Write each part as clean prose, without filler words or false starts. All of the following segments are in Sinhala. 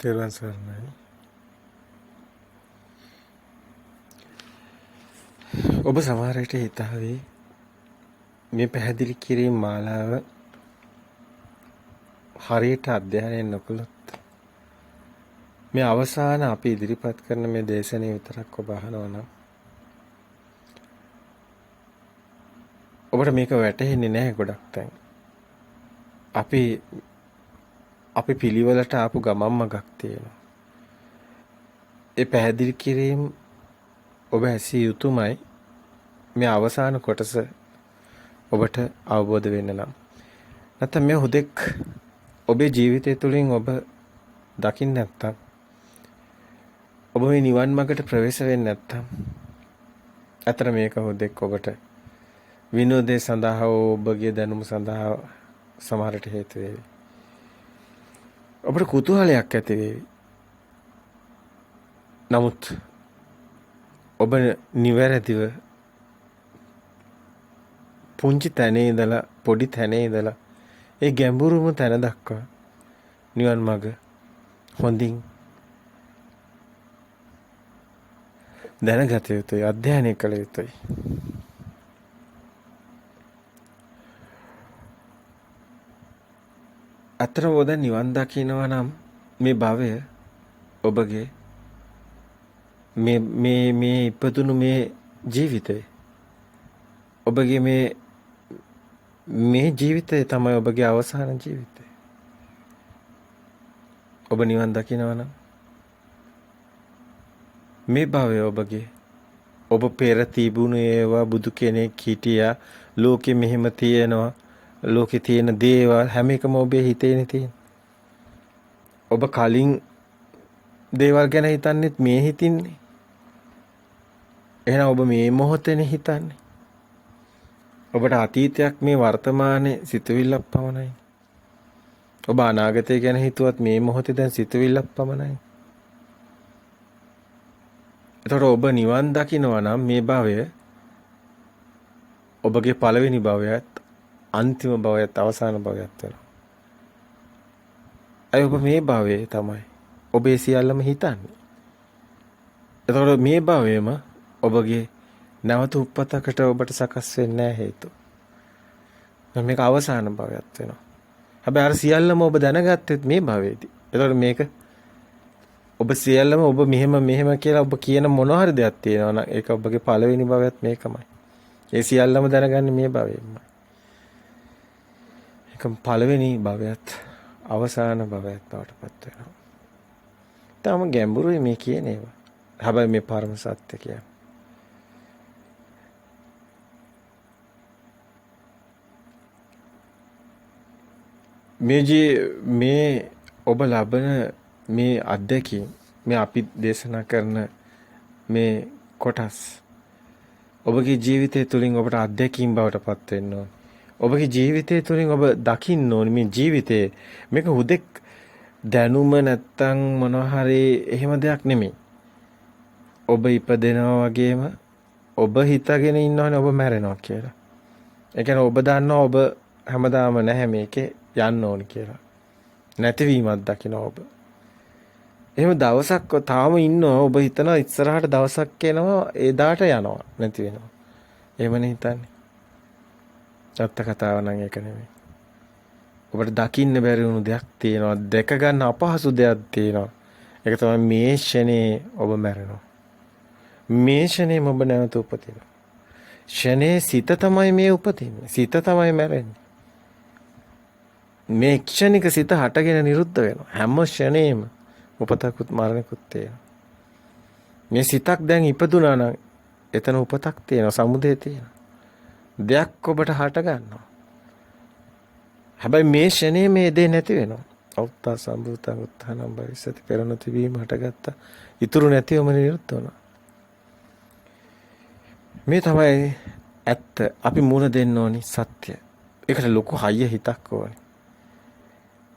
තෙරුවන් සරණයි. ඔබ සමහර විට හිතාවේ මේ පැහැදිලි කිරීම මාලාව හරියට අධ්‍යයනය නොකළොත් මේ අවසාන අපි ඉදිරිපත් කරන මේ දේශනාව විතරක් ඔබ අහනවා නම් ඔබට මේක වැටහෙන්නේ නැහැ ගොඩක් තැන්. අපි පිළිවෙලට ආපු ගමම්ම ගක් තියෙනවා. ඒ පැහැදිලි කිරීම ඔබ ඇසිය යුතුමයි මේ අවසාන කොටස ඔබට අවබෝධ වෙන්න නම්. නැත්නම් මේ හුදෙක් ඔබේ ජීවිතය තුළින් ඔබ දකින්න නැත්තම් ඔබ මේ නිවන් මාර්ගට ප්‍රවේශ වෙන්නේ නැත්තම් අතර මේක හුදෙක් ඔබට විනෝදේ සඳහා ඔබගේ දැනුම සඳහා සමහරට හේතු වේවි. ඔබට කුතුහලයක් ඇති වේවි. නමුත් ඔබ නිවැරදිව පුංචි තැනේ ඉඳලා පොඩි තැනේ ඉඳලා ඒ ගැඹුරුම තැන දක්වා නිවන් මාර්ග හොඳින් දැනගත යුතුයි, අධ්‍යයනය කළ යුතුයි. අතරම ඔබ නිවන් දකින්නවා නම් මේ භවය ඔබගේ මේ ඉපදුණු මේ ජීවිතේ ඔබගේ මේ ජීවිතය තමයි ඔබගේ අවසාන ජීවිතය. ඔබ නිවන් දකින්නවා නම් මේ භවය ඔබගේ ඔබ පෙර තිබුණු ඒවා බුදු කෙනෙක් හිටියා, ලෝකෙ මෙහෙම තියෙනවා, ලෝකේ තියෙන දේවල් හැම එකම ඔබේ හිතේනේ තියෙන. ඔබ කලින් දේවල් ගැන හිතන්නේත් මේ හිතින්නේ. එහෙනම් ඔබ මේ මොහොතේනේ හිතන්නේ. ඔබට අතීතයක් මේ වර්තමානයේ සිතුවිල්ලක් පමණයි. ඔබ අනාගතය ගැන හිතුවත් මේ මොහොතේ දැන් සිතුවිල්ලක් පමණයි. එතකොට ඔබ නිවන් දකින්නවා නම් මේ භවය ඔබගේ පළවෙනි භවයත් අන්තිම භවයත් අවසාන භවයත් වෙනවා. අය ඔබ මේ භවයේ තමයි ඔබේ සියල්ලම හිතන්නේ. එතකොට මේ භවයේම ඔබගේ නැවත උපතකට ඔබට සකස් වෙන්නේ නැහැ හේතු. මේක අවසාන භවයක් වෙනවා. හැබැයි අර සියල්ලම ඔබ දැනගත්තෙත් මේ භවයේදී. එතකොට මේක ඔබ සියල්ලම ඔබ මෙහෙම කියලා ඔබ කියන මොනවා හරි දෙයක් තියෙනවා නම් ඒක ඔබගේ පළවෙනි භවයත් මේකමයි. ඒ සියල්ලම දැනගන්නේ මේ භවයෙන්මයි. ඒක පළවෙනි භවයත් අවසාන භවයත් බවට පත් වෙනවා. තාම ගැඹුරුයි මේ කියන ඒවා. හැබැයි මේ පරම සත්‍ය කියන්නේ. මේ ඔබ ලබන මේ අත්දැකීම් මේ අපි දේශනා කරන මේ කොටස් ඔබගේ ජීවිතය තුළින් ඔබට අත්දැකීම් බවට පත් වෙන්න ඕන. ඔබගේ ජීවිතය තුළින් ඔබ දකින්න ඕනේ මේ ජීවිතේ මේක හුදෙක් දැනුම නැත්තම් මොනවා හරි එහෙම දෙයක් නෙමෙයි. ඔබ ඉපදෙනවා වගේම ඔබ හිතගෙන ඉන්නවනේ ඔබ මැරෙනවා කියලා. ඒ කියන්නේ ඔබ දන්නවා ඔබ හැමදාම නැහැ මේකේ යන්න ඕනි කියලා. නැතිවීමක් දකින්න ඔබ. එහෙම දවසක් තාම ඉන්නවා ඔබ හිතනවා ඉස්සරහට දවසක් එනවා එදාට යනවා නැති වෙනවා. එහෙමනේ හිතන්නේ. සත්‍ය කතාව නම් ඒක නෙමෙයි. ඔබට දකින්න බැරි වුණු දෙයක් තියෙනවා. දැක ගන්න අපහසු දෙයක් තියෙනවා. ඒක තමයි මේ ෂනේ ඔබ මැරෙනවා. මේ ෂනේ ඔබ නැවත උපදිනවා. ෂනේ සිත තමයි මේ උපදින්නේ. සිත තමයි මැරෙන්නේ. මේ ක්ෂණික සිත හටගෙන නිරුද්ධ වෙනවා. හැම ෂණේම උපතකුත් මරණකුත් තියෙනවා. මේ සිතක් දැන් ඉපදුනා නම් එතන උපතක් තියෙනවා, සමුදය තියෙනවා. දෙයක් ඔබට හට ගන්නවා. හැබැයි මේ ෂණේ මේ දේ නැති වෙනවා. අවුත්තා සම්භූතං උත්තානම් භවිෂ්‍යති පෙරණ තිබීම හටගත්තා. ඉතුරු නැතිවම නිරුද්ධ වෙනවා. මේ තමයි ඇත්ත. අපි මුණ දෙන්න ඕනි සත්‍ය. ඒකට ලොකු හයිය හිතක් ඕනේ.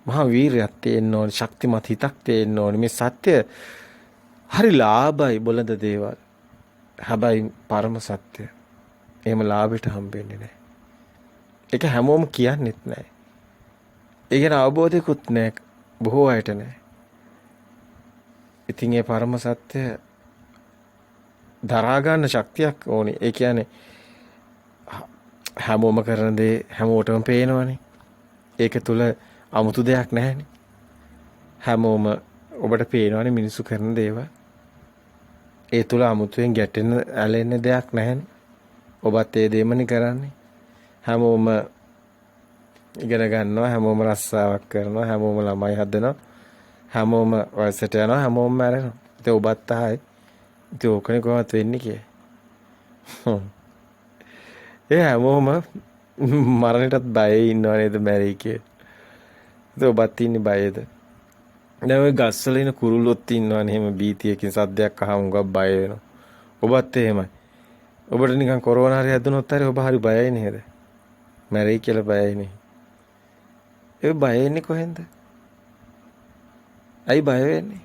මහා වීරයක් තියෙන්න ඕනේ, ශක්තිමත් හිතක් තියෙන්න ඕනේ. මේ සත්‍ය හරි ලාභයි බොළඳ දේවල්. හැබැයි පරම සත්‍ය. එහෙම ලාභයට හම්බෙන්නේ නැහැ. ඒක හැමෝම කියන්නෙත් නැහැ. ඒ ගැන අවබෝධයකුත් නැහැ. බොහෝ අයට නැහැ. ඉතින් ඒ පරම සත්‍ය දරා ගන්න ශක්තියක් ඕනේ. ඒ කියන්නේ හැමෝම කරන දේ හැමෝටම පේනවනේ. ඒක තුල 아무තු දෙයක් නැහැනේ. හැමෝම ඔබට පේනවනේ මිනිස්සු කරන දේවල්. ඒ තුල 아무තුවෙන් ගැටෙන්න ඇලෙන්න දෙයක් නැහැනේ. ඔබත් ඒ දෙමනේ කරන්නේ. හැමෝම ඉගෙන ගන්නවා, හැමෝම රස්සාවක් කරනවා, හැමෝම ළමයි හදනවා, හැමෝම වයසට යනවා, හැමෝම මැරෙනවා. ඉතින් ඔබත් ආයි. ඉතින් ඕකනේ කොහොමද වෙන්නේ කියලා. ඒ හැමෝම මරණයටත් බයයි ඉන්නව නේද මැරෙයි කියලා. ඉතින් ඔබත් ඉන්නේ බයද? දැන් ඔය ගස්වල ඉන්න කුරුල්ලොත් ඉන්නවනේ එහෙම බීතියකින් සද්දයක් අහම උගක් බය වෙනවා. ඔබත් එහෙමයි. ඔබට නිකන් කොරෝනා හරි හැදුනොත් හරි ඔබ හරි බයයි නේද? මැරෙයි කියලා බයයි නේ. ඒ බය වෙන්නේ කොහෙන්ද? ඇයි බය වෙන්නේ?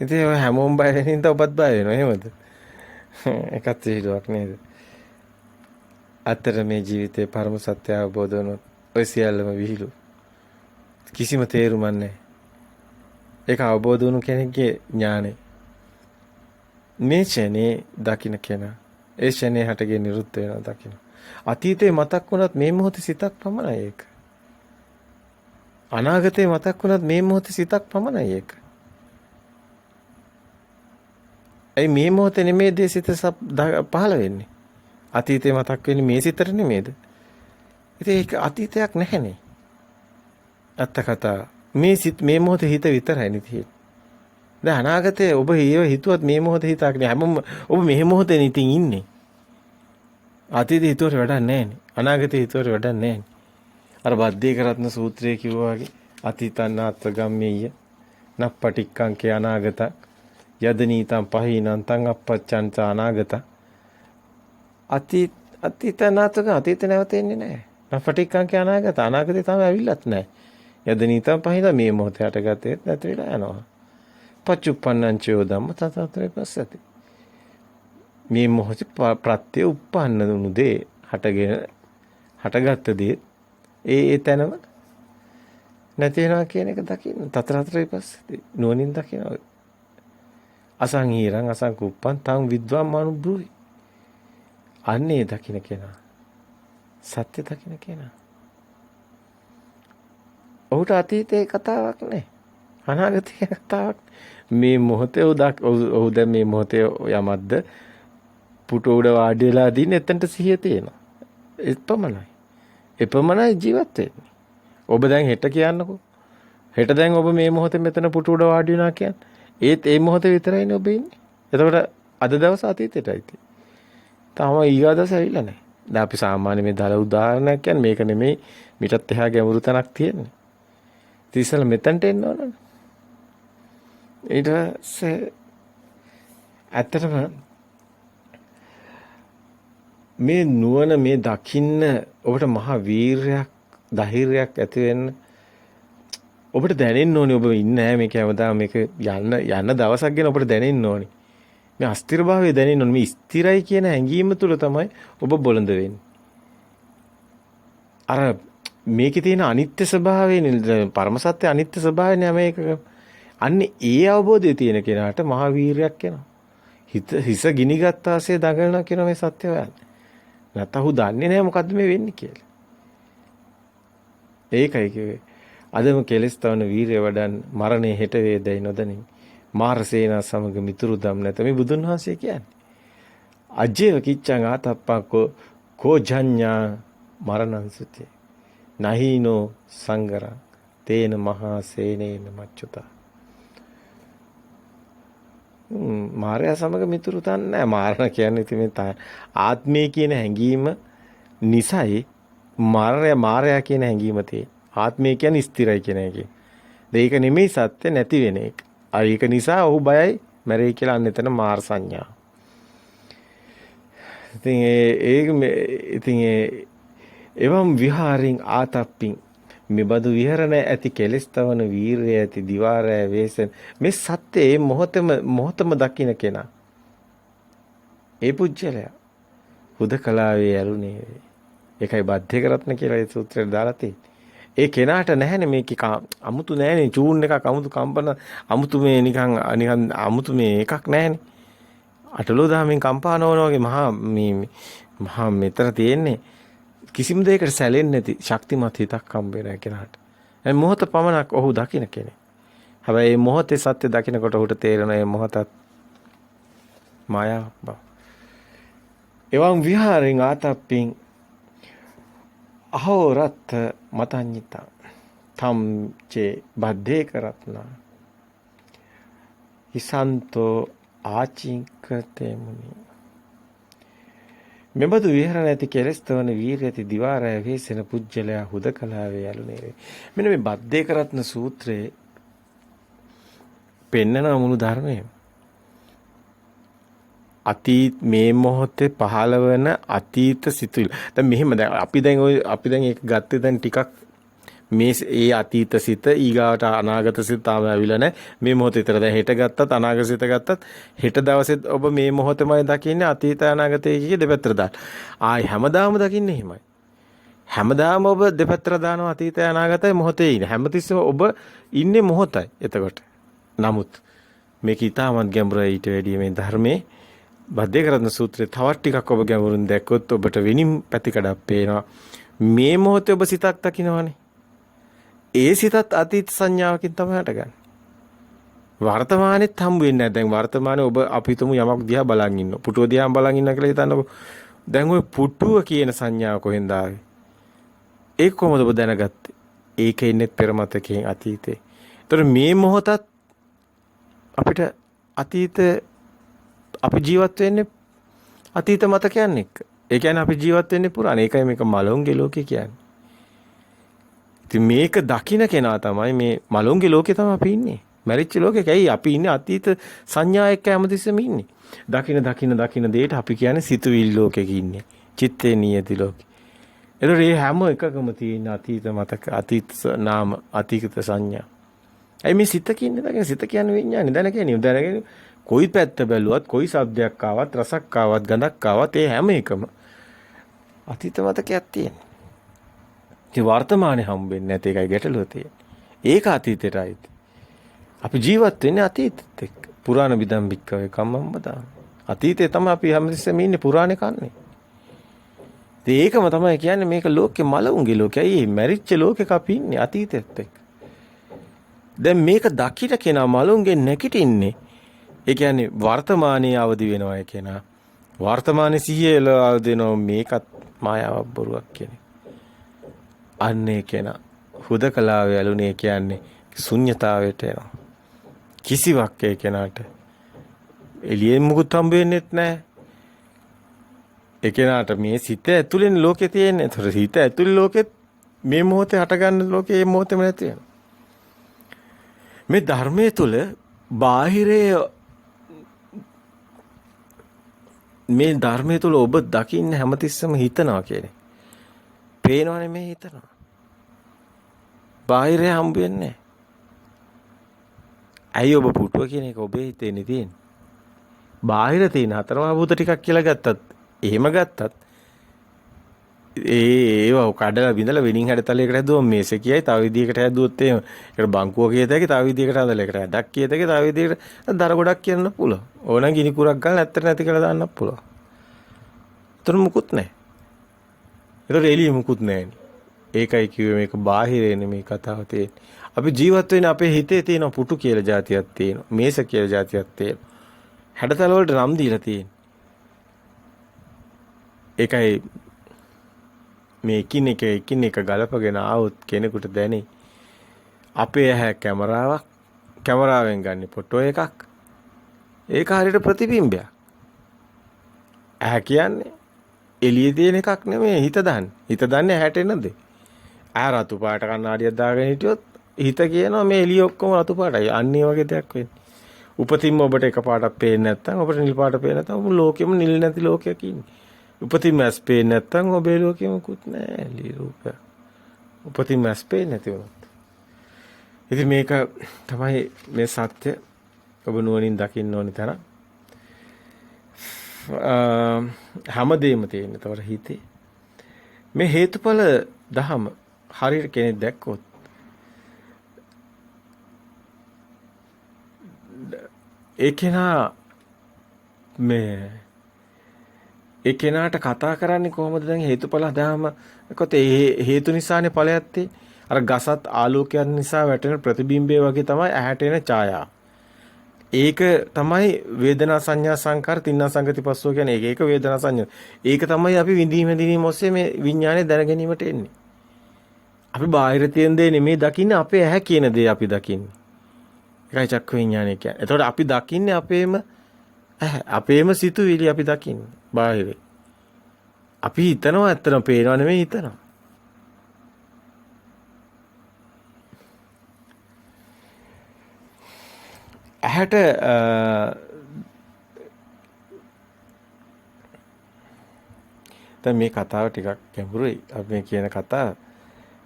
ඉතින් ඔය හැමෝම බය වෙන හින්දා ඔබත් බය වෙනවා එහෙමද? එකත් විහිළුවක් නේද? අතර මේ ජීවිතේ පරම සත්‍ය අවබෝධ වුණොත් ඔය සියල්ලම විහිළු. කිසිම තේරුමක් නැහැ. ඒක අවබෝධ වුණු කෙනෙක්ගේ ඥානෙ. මේ ෂනේ දකින්න කෙනා ඒ ෂනේ හටගෙන නිරුද්ධ වෙනවා දකින්න. අතීතේ මතක් වුණත් මේ මොහොතේ සිතක් පමණයි ඒක. අනාගතේ මතක් වුණත් මේ මොහොතේ සිතක් පමණයි ඒක. ඒ මේ මොහොතේ නෙමේ දේ සිත පහළ වෙන්නේ. අතීතේ මතක් වෙන්නේ මේ සිතට නෙමේද? ඉතින් ඒක අතීතයක් නැහැනේ. අත්ත කතා මේ සිත මේ මොහොතේ හිත විතරයි නේ. දැන් අනාගතේ ඔබ ඒව හිතුවත් මේ මොහොතේ හිතක් නෑ. හැමෝම ඔබ මේ මොහොතේ ඉතින් ඉන්නේ. අතීතේ හිතුවට වැඩක් නෑනේ. අනාගතේ හිතුවට වැඩක් නෑනේ. අර බද්දේක රත්න සූත්‍රයේ කිව්වා වගේ අතීතන්නාත්ත ගම්මෙය්‍ය නප්පටික්කංකේ අනාගත යදනීතං පහීනං තං අපච්චංච අනාගත අතීතනාත්ත අතීත නැවතෙන්නේ නෑ. නප්පටික්කංකේ අනාගත අනාගතේ තාම ඇවිල්ලත් නෑ. යදනීතං පහීනං මේ මොහොතේ හටගත්තේ නැති වෙලා යනවා. පච්චුප්පන්නං චයෝ ධම්ම තතතරේ පස්සති. මේ මොහොතේ ප්‍රත්‍ය උප්පන්න දුණු දේ හටගත්ත දේ ඒ තැනම නැති වෙනවා කියන එක දකින්න තතරතරේ පස්සති. නුවණින් දකිනවා. අසංහීරං අසංකුප්පං තං විද්වාන් මනුබ්‍රූහි. අන්නේ දකින්න කෙනා සත්‍ය දකින්න කෙනා. ඔහුට අතීතේ කතාවක් නැහැ. අනාගතේ කතාවක් මේ මොහොතේ ඔහු දැන් මේ මොහොතේ යමද්ද පුටු උඩ වාඩි වෙලා දින එතනට සිහිය තියෙනවා. එපමණයි. එපමණයි ජීවත් වෙන්නේ. ඔබ දැන් හෙට කියන්නකෝ. හෙට දැන් ඔබ මේ මොහොතේ මෙතන පුටු උඩ වාඩි වෙනවා කියන්නේ. ඒත් ඒ මොහොතේ විතරයිනේ ඔබ ඉන්නේ. එතකොට අද දවස් අතීතයටයි තියෙන්නේ. තාම ඊගා දවස් ඇවිල්ලා නැහැ. දැන් අපි සාමාන්‍ය මේ දාල උදාහරණයක් කියන්නේ මේක නෙමෙයි. මිටත් එහා ගැඹුරු තැනක් තියෙන්නේ. ඉතින් මෙතනට එන්න ඕනනේ. ඊට පස්සේ ඇත්තටම මේ නුවණ මේ දකින්න ඔබට මහා වීරයක් ධෛර්යයක් ඇති වෙන්න ඔබට දැනෙන්න ඕනේ ඔබ ඉන්නේ නැහැ මේක හැමදාම මේක යන්න දවසක් ගැන ඔබට දැනෙන්න ඕනේ මේ අස්තිරභාවය දැනෙන්න ඕනේ මේ ස්ථිරයි කියන හැඟීම තුල තමයි ඔබ බොළඳ වෙන්නේ අර මේකේ තියෙන අනිත්‍ය ස්වභාවය පරම සත්‍ය අනිත්‍ය ස්වභාවයනේ මේක අන්නේ ඒ අවබෝධය තියෙන කෙනාට මහා වීරයක් එනවා හිස ගිනි ගත්තාසේ දඟලනවා කියන මේ සත්‍ය හොයන්නේ නැත්නම් ඔහු දන්නේ නැහැ මොකද්ද මේ වෙන්නේ කියලා. ඒකයි කිව්වේ. අදම කෙලස් තවන වීරිය වඩන් මරණය හෙට වේදයි නොදනින්. මාරසේනා සමග මිතුරු දම් නැත මේ බුදුන් වහන්සේ කියන්නේ. අජේව කිච්ඡං ආතප්පකෝ කෝ ජඤ්ඤා මරණං සුතේ. නහීනෝ සංගරං තේන මහා සේනේන මච්චුතා. මාරයා සමග මිතුරු තන් නැහැ. මාරණ කියන්නේ ඉතින් මේ ආත්මය කියන හැඟීම නිසයි මාරයා කියන හැඟීම තියෙන්නේ. ආත්මය කියන්නේ ස්ථිරයි කියන එක. ඒක නෙමෙයි සත්‍ය නැති වෙන එක. ඒක නිසා ඔහු බයයි මැරෙයි කියලා අන්න එතන මාර සංඥා. ඉතින් එවම් විහාරින් ආතප්පින් මෙබඳු විහරණ ඇති කෙලස් තවන වීරය ඇති දිවාරය වේසෙන් මේ සත්‍ය මේ මොහොතම දකින්න කෙනා ඒ පුජ්‍යලයා හුදකලාවේ ඇලුනේ ඒකයි බද්ධේක රත්න කියලා ඒ සූත්‍රයට දාලා තියෙන්නේ ඒ කෙනාට නැහැනේ මේක අමුතු නැහැනේ චූන් එකක් අමුතු කම්පන අමුතු මේ නිකන් අමුතු මේ එකක් නැහැනේ. අටලෝ දහමින් කම්පා නොවන වගේ මහා මෙතන තියෙන්නේ කිසිම දෙයකට සැලෙන්නේ නැති ශක්තිමත් හිතක් හම්බ වෙන කෙනාට. ඒ මොහොත පමණක් ඔහු දකින්න කෙනෙක්. හැබැයි මේ මොහොතේ සත්‍ය දකින්නකොට ඔහුට තේරෙන මේ මොහොතත් මායාවක් බව. එවං විහාරෙන් ආතප්පින් අහෝරත් මතඤ්ඤිතා තම් චේ බද්ධේ කරත්නා හිසන්තෝ ආචින්කතේ මුනි. මෙබඳු විහරණ ඇති කෙලස්තවන වීර්ය ඇති දිවාරය වේසෙන පුජ්‍යලයා හුදකලාවේ යලුනේ. මෙන්න මේ බද්ධේ කරත්න සූත්‍රයේ පෙන්නන මුළු ධර්මයම අතීත මේ මොහොතේ පහළවන අතීත සිතුවිලි. දැන් මෙහෙම අපි දැන් ඒක ගත්තේ දැන් ටිකක් මේ ඒ අතීත සිත ඊගාවට අනාගත සිත තාම ඇවිල්ලා නැහැ. මේ මොහොතේ විතර දැන් හෙට ගත්තත් අනාගත සිත ගත්තත් හෙට දවසෙත් ඔබ මේ මොහොතමයි දකින්නේ අතීත අනාගතයේ කිය දෙපැත්තට දාන්න. ආයි හැමදාම දකින්නේ එහෙමයි. හැමදාම ඔබ දෙපැත්තට දානවා අතීතය අනාගතය මොහොතේ ඉන්නේ. හැමතිස්සෙම ඔබ ඉන්නේ මොහොතයි. එතකොට නමුත් මේක ඊටමත් ගැඹුරයි ඊට වැඩිය මේ ධර්මයේ බද්ධේ කරත්න සූත්‍රයේ තවත් ටිකක් ඔබ ගැඹුරින් දැක්කොත් ඔබට වෙනින් පැතිකඩක් පේනවා. මේ මොහොතේ ඔබ සිතක් දකින්නවනේ. ඒ සිතත් අතීත සංඥාවකින් තමයි හටගන්නේ. වර්තමානෙත් හම්බ වෙන්නේ නැහැ. දැන් වර්තමානයේ ඔබ අපි හිතමු යමක් දිහා බලන් ඉන්නවා. පුටුව දිහා බලන් ඉන්නවා කියලා හිතන්නකො. දැන් ওই පුටුව කියන සංඥාව කොහෙන්ද ආවේ? ඒක කොහොමද ඔබ දැනගත්තේ? ඒකේ ඉන්නේ පෙරමතකයෙන් අතීතේ. ඒතර මේ මොහොතත් අපිට අතීත අපි ජීවත් වෙන්නේ අතීත මතකයන් එක්ක. ඒ කියන්නේ අපි ජීවත් වෙන්නේ පුරාණ. ඒකයි මේක මලොන්ගේ ලෝකේ කියන්නේ. ඉතින් මේක දකින්න කෙනා තමයි මේ මලොන්ගේ ලෝකේ තමයි අපි ඉන්නේ. මැරිච්ච ලෝකේ. ඇයි අපි ඉන්නේ අතීත සංඥා එක්ක හැමතිස්සෙම ඉන්නේ. දකින්න දෙයට අපි කියන්නේ සිතුවිලි ලෝකෙක ඉන්නේ. චිත්තේ නියති ලෝකේ. ඒතර මේ හැම එකකම තියෙන අතීත මතක, අතීත නාම, අතීත සංඥා. ඇයි මේ සිත කියන්නේ? දකින්න සිත කියන්නේ විඥානේ. දැනගෙන කොයි පැත්ත බැලුවත්, කොයි ශබ්දයක් ආවත්, රසක් ආවත්, ගඳක් ආවත් ඒ හැම එකම අතීත මතකයක් තියෙනවා. ඒ වර්තමානයේ හම්බෙන්නේ නැති එකයි ගැටලුව තියෙන්නේ. ඒක අතීතයටයි. අපි ජීවත් වෙන්නේ අතීතෙත් එක්ක. පුරාණ විදම්බික්කවේ කම්මම්බදා. අතීතේ තමයි අපි හැමතිස්සෙම ඉන්නේ පුරාණේ කන්නේ. ඒකම තමයි කියන්නේ මේක ලෝකේ මලවුන්ගේ ලෝකේ. ඇයි මැරිච්ච ලෝකෙක අපි ඉන්නේ අතීතෙත් එක්ක. දැන් මේක දකින්න කෙනා මලවුන්ගේ නැගිටින්නේ. ඒ කියන්නේ වර්තමානයේ අවදි වෙනවා කියනවා. වර්තමානයේ සිහියල අවදි වෙනවා මේකත් මායාවක් බොරුවක් කියන්නේ. අන්නේ කෙනා හුදකලාව යලුනේ කියන්නේ ශුන්්‍යතාවයට එනවා. කිසිවක් ඒ කෙනාට එළියෙන් මුකුත් හම්බ වෙන්නේත් නැහැ. ඒ කෙනාට මේ සිත ඇතුළෙන් ලෝකේ තියෙන්නේ. ඒතර සිත ඇතුළේ ලෝකෙත් මේ මොහොතේ හටගන්න ලෝකේ මේ මොහොතේම නැති වෙනවා. මේ ධර්මයේ තුල බාහිරයේ මේ ධර්මයේ තුල ඔබ දකින්න හැමතිස්සෙම හිතනවා කියන්නේ. පේනවනේ මේ හිතනවා. බාහිරේ හම්බ වෙන්නේ. ඇයි ඔබ පුටුව කියන එක ඔබේ හිතේ නේ තියෙන්නේ. බාහිර තියෙන හතරමහා භූත ටිකක් කියලා ගත්තත් එහෙම ගත්තත් ඒව කඩලා බිඳලා වෙනින් හැඩතලයකට හැදුවම මේසේ කියයි තව විදියකට හැදුවොත් එහෙම ඒකට බංකුව කියත හැකි තව විදියකට හදලා ඒකට හැඩක් කියත හැකි තව විදියකට දර ගොඩක් කියන්න පුළුවන්. ඕනනම් ගිනි කුරක් ගන්න ඇත්තට නැති කියලා දාන්නත් පුළුවන්. ඒතර මුකුත් නැහැ. ඒතර එළිය මුකුත් නැහැ. ඒකයි කිව්වේ මේක බාහිරේ නෙමේ කතාව තියෙන්නේ. අපි ජීවත් වෙන්නේ අපේ හිතේ තියෙන පුටු කියලා જાතියක් තියෙනවා. මේස කියලා જાතියක් තියෙනවා. හැඩතල වලට නම් දීලා තියෙන්නේ. ඒකයි මේ එකින් එක ගලපගෙන ආවොත් කෙනෙකුට දැනේ අපේ ඇහැ කැමරාවෙන් ගන්න ෆොටෝ එකක්. ඒක හරියට ප්‍රතිබිම්බයක්. ඇහැ කියන්නේ එළියේ තියෙන එකක් නෙමෙයි හිත දාන්නේ. හිත දාන්නේ ඇහැට එන දේ. ඇහැ රතු පාට කණ්ණාඩියක් දාගෙන හිටියොත් හිත කියනවා මේ එළිය ඔක්කොම රතු පාටයි. අන්නේ වගේ දෙයක් වෙන්නේ. උපතින්ම ඔබට එක පාටක් පේන්නේ නැත්නම් ඔබට නිල් පාට පේන්නේ නැත්නම් ඔබ ලෝකෙම නිල් නැති ලෝකයක ඉන්නේ. උපතින්ම ඇස් පේන්නේ නැත්නම් ඔබේ ලෝකෙම මුකුත් නැහැ ලී රූප. උපතින්ම ඇස් පේන්නේ නැති වුණොත්. ඉතින් මේක තමයි මේ සත්‍ය ඔබ නුවණින් දකින්න ඕනි තරම්. හැමදේම තියෙන. ඒතකොට හිතේ මේ හේතුඵල දහම හරියට කෙනෙක් දැක්කොත් ඒ කෙනා මේ ඒ කෙනාට කතා කරන්නේ කොහොමද දැන් හේතුඵල හදාම කොත් ඒ හේතු නිසානේ ඵලයත්තේ අර ගසත් ආලෝකයන් නිසා වැටෙන ප්‍රතිබිම්බය වගේ තමයි ඇහැට එන ඡායාව. ඒක තමයි වේදනා සංඥා සංකාර තින්න සංගති පස්සෝ කියන්නේ ඒක වේදනා සංඥා. ඒක තමයි අපි විඳීම දිනීම ඔස්සේ මේ විඥානය දැන ගැනීමට එන්නේ. අපි බාහිර තියෙන දේ නෙමෙයි දකින්නේ අපේ ඇහැ කියන දේ අපි දකින්නේ. ඒකයි චක්ක විඥානය කියන්නේ. එතකොට අපි දකින්නේ අපේම සිතුවිලි අපි දකින්නේ බාහිරේ. අපි හිතනවා ඇත්තටම පේනව නෙමෙයි හිතනවා. ඇහැට දැන් මේ කතාව ටිකක් ගැඹුරුයි. අපි මේ කියන කතාව.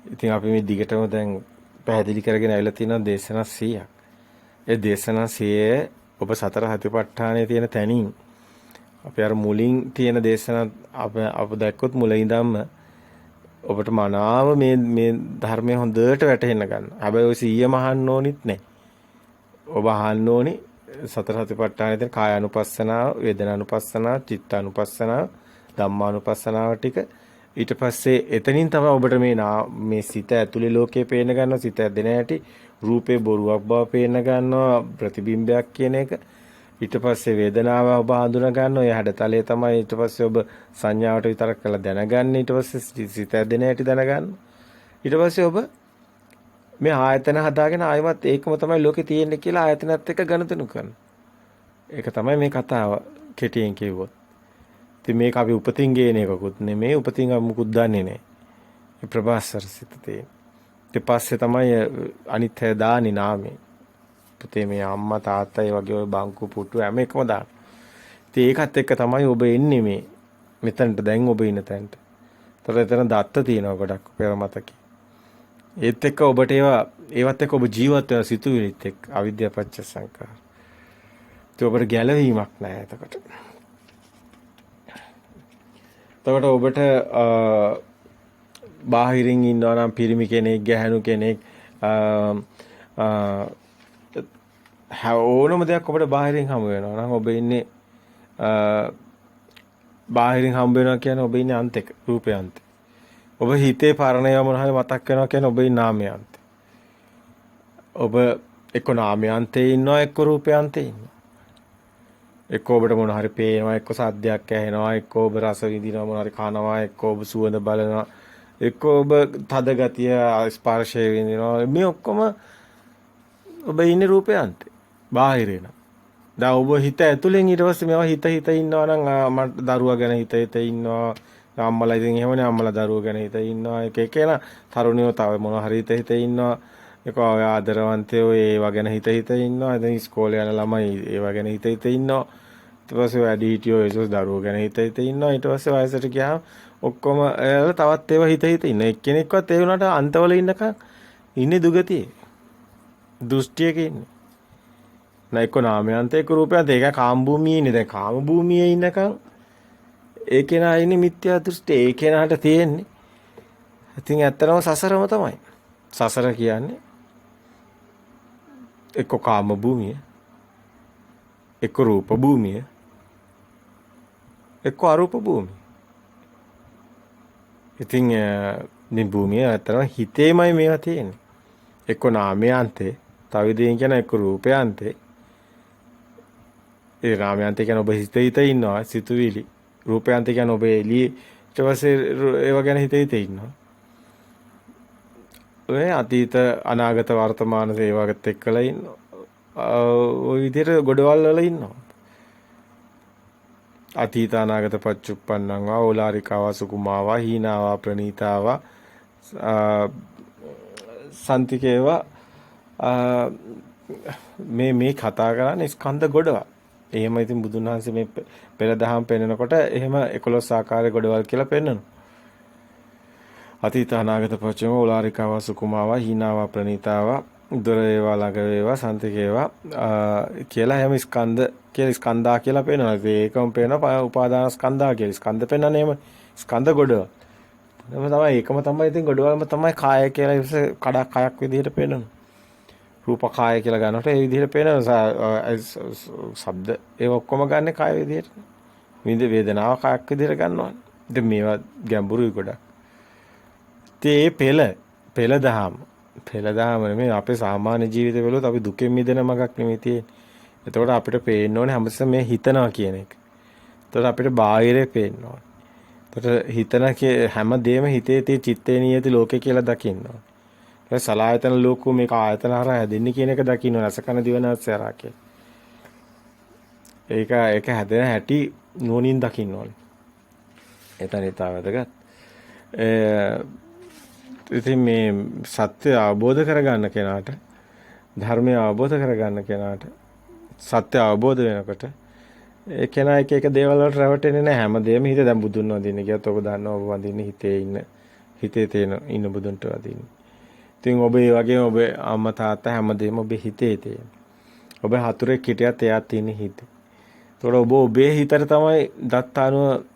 ඉතින් අපි මේ දිගටම දැන් පැහැදිලි කරගෙන ආවිලා තියෙනවා දේශනා 100ක්. ඒ දේශනා 100 ඔබ සතර සතිපට්ඨානයේ තියෙන තැනින් අපි අර මුලින් තියෙන දේශනා අප දැක්කොත් මුල ඉඳන්ම ඔබට මනාව මේ ධර්මය හොඳට වැටහෙන්න ගන්න. හැබැයි ඔය 100ම අහන්න ඕනිත් නැහැ. ඔබ අහන්න ඕනි සතර සතිපට්ඨානයේ තියෙන කායානුපස්සනාව, වේදනානුපස්සනාව, චිත්තානුපස්සනාව, ධම්මානුපස්සනාව ටික. ඊට පස්සේ එතනින් තමයි ඔබට මේ සිත ඇතුලේ ලෝකේ පේන්න ගන්නවා, සිත ඇදෙන හැටි, රූපේ බොරුවක් බව පේන්න ගන්නවා, ප්‍රතිබිම්බයක් කියන එක. ඊට පස්සේ වේදනාව ඔබ හඳුනා ගන්නවා. ඒ හැඩතලයේ තමයි ඊට පස්සේ ඔබ සංඥාවට විතරක් කරලා දැනගන්නේ. ඊට පස්සේ සිත ඇදෙන හැටි දැනගන්නවා. ඊට පස්සේ ඔබ මේ ආයතන හදාගෙන ආයමත් ඒකම තමයි ලෝකේ තියෙන්නේ කියලා ආයතනත් එක්ක ගණතනු කරනවා. ඒක තමයි මේ කතාව කෙටියෙන් කිව්වොත්. ඉතින් මේක අපි උපතින් ගේන එකකුත් නෙමෙයි, උපතින් මුකුත් දන්නේ නැහැ. ඒ ප්‍රභාස්වර සිත තියෙන. ඊට පස්සේ තමයි අනිත් හැය දාන්නේ නාමේ. පුතේ මේ අම්මා තාත්තා ඒ වගේ ඔය බංකු පුටු හැම එකම දාන. ඉතින් ඒකත් එක්ක තමයි ඔබ එන්නේ මෙතනට දැන් ඔබ ඉන්න තැනට. ඒතර එතන දත්ත තියෙනවා ගොඩක් පෙර මතකේ. ඒත් එක්ක ඔබට ඒවත් එක්ක ඔබ ජීවත් වෙන සිතුවිලිත් එක්ක අවිද්‍යාව පත්‍ය සංකාර. ඒක ඔබට ගැළවීමක් නැහැ එතකොට. එතකොට ඔබට බාහිරින් ඉන්නවා නම් පිරිමි කෙනෙක්, ගැහැණු කෙනෙක් ඕනම දෙයක් ඔබට බාහිරින් හමු වෙනවා නම් ඔබ ඉන්නේ බාහිරින් හම්බ වෙනවා කියන්නේ ඔබ ඉන්නේ අන්තයක, රූපේ අන්තේ. ඔබ හිතේ පරණය මොන හරි මතක් වෙනවා කියන්නේ ඔබ ඉන්නේ නාමයේ අන්තේ. ඔබ එක්ක නාමයේ අන්තේ ඉන්නවා, එක්ක රූපේ අන්තේ ඉන්නවා. එක්ක ඔබට මොන හරි පේනවා, එක්ක සද්දයක් ඇහෙනවා, එක්ක ඔබ රස විඳිනවා, මොන හරි කනවා, එක්ක ඔබ සුවඳ බලනවා, එක්ක ඔබ තද ගතිය ස්පර්ශය විඳිනවා. මේ ඔක්කොම ඔබ ඉන්නේ රූපේ අන්තේ. බාහිරේ නෑ. දැන් ඔබ හිත ඇතුලෙන් ඊට පස්සේ මේවා හිත ඉන්නවා නම් මට දරුවා ගැන හිත ඉන්නවා. අම්මලා ඉතින් එහෙමනේ, අම්මලා දරුවෝ ගැන හිත ඉන්නවා. එක එකේන තරුණියෝ තව මොන හරි හිත ඉන්නවා. ඒක ඔය ආදරවන්තයෝ ඒවා ගැන හිත ඉන්නවා. දැන් ඉස්කෝලේ යන ළමයි ඒවා ගැන හිත ඉන්නවා. ඊට පස්සේ වැඩිහිටියෝ ඒසොස් දරුවෝ ගැන හිත ඉන්නවා. ඊට පස්සේ වයසට ගියාම ඔක්කොම තවත් ඒවා හිත ඉන්න. එක්කෙනෙක්වත් ඒ වුණාට අන්තවල ඉන්නකම් ඉන්නේ දුගතියේ. දෘෂ්ටියක ඉන්නේ. නැයික නාමයන්ත ඒක රූපයන්ත ඒක කාම භූමියේ ඉන්නේ. දැන් කාම භූමියේ ඉන්නකම් ඒ කෙනා ඉන්නේ මිත්‍යා දෘෂ්ටි. ඒ කෙනාට තියෙන්නේ ඉතින් ඇත්තටම සසරම තමයි. සසර කියන්නේ එක්ක කාම භූමිය, එක්ක රූප භූමිය, එක්ක අරූප භූමිය. ඉතින් මේ භූමිය ඇත්තටම හිතේමයි මේවා තියෙන්නේ. එක්ක නාමයන්තේ, තව විදිහෙන් කියන එක්ක රූපයන්තේ. ඒ නාමයන්තේ කියන්නේ ඔබ හිත ඉන්නවා, සිතුවිලි. රූපයන්තේ කියන්නේ ඔබ එළියේ ඊට පස්සේ ඒව ගැන හිත ඉන්නවා. ඔය අතීත අනාගත වර්තමාන සේවාවකට එක්කලා ඉන්නවා. ඔය විදිහට ගොඩවල් වල ඉන්නවා. අතීත අනාගත පච්චුප්පන්නං වා ඕලාරිකාවා සුකුමාවා හීනාවා ප්‍රනීතාවා සන්තිකේවා මේ කතා කරන්නේ ස්කන්ධ ගොඩවල්. එහෙම ඉතින් බුදුන් වහන්සේ මේ පෙර දහම් පෙන්නකොට එහෙම 11 ආකාරයේ ගොඩවල් කියලා පෙන්නනවා. අතීත අනාගත පච්චුම ඕලාරිකාවා සුකුමාවා හීනාවා ප්‍රනීතාවා දොර වේවා ළඟ වේවා සන්තිකේවා කියලා හැම ස්කන්ධ කියලා ස්කන්ධා කියලා පේනවා. ඒකම පේනවා උපාදාන ස්කන්ධා කියලා. ස්කන්ධ පෙන්නන්නේ එහෙම ස්කන්ධ ගොඩ. එම තමයි ඒකම තමයි ඉතින් ගොඩවල්ම තමයි කාය කියලා ඉස්ස කඩක් කයක් විදිහට පේනවා. රූප කාය කියලා ගන්නකොට ඒ විදිහට පේනවා. ශබ්ද ඒ ඔක්කොම ගන්න කාය විදිහට. විඳ වේදනාව කායක් විදිහට ගන්නවා. ඉතින් මේවා ගැඹුරුයි ගොඩක්. ඉතින් ඒ පෙළ දහම නෙමෙයි අපේ සාමාන්‍ය ජීවිතේ වලත් අපි දුකෙන් මිදෙන මගක් නෙමෙයි තියෙන්නේ. එතකොට අපිට පේන්න ඕනේ හැමතිස්සෙම මේ හිතනවා කියන එක. එතකොට අපිට බාහිරේ පේන්න ඕනේ. එතකොට හිතන හැම දෙයක්ම හිතේ තියෙන චිත්තේ නියති ලෝකේ කියලා දකින්න ඕනේ. ඒ සලායතන ලෝකෝ මේක ආයතන හරහා හැදෙන්නේ කියන එක දකින්න ඕනේ. රසකන දිවනාස්ය හරහා කියලා. ඒක හැදෙන හැටි නුවණින් දකින්න ඕනේ. එතන ඊටවදගත්. ඉතින් මේ සත්‍ය අවබෝධ කරගන්න කෙනාට ධර්මය අවබෝධ කරගන්න කෙනාට සත්‍ය අවබෝධ වෙනකොට ඒ කෙනා එක දේවල් වලට රැවටෙන්නේ නැහැ. හැමදේම හිත දැන් බුදුන් වඳින්න කියත් ඔබ දන්නවා ඔබ වඳින්නේ හිතේ තියෙන ඉන්න බුදුන්ට වඳින්නේ. ඉතින් ඔබ ඒ වගේම ඔබ අම්මා තාත්තා හැමදේම ඔබේ හිතේ තියෙන. ඔබ හතුරෙක් හිටියත් එයා තියෙන හිතේ. ඒතකොට ඔබ ඔබේ හිතට තමයි දත්තානුව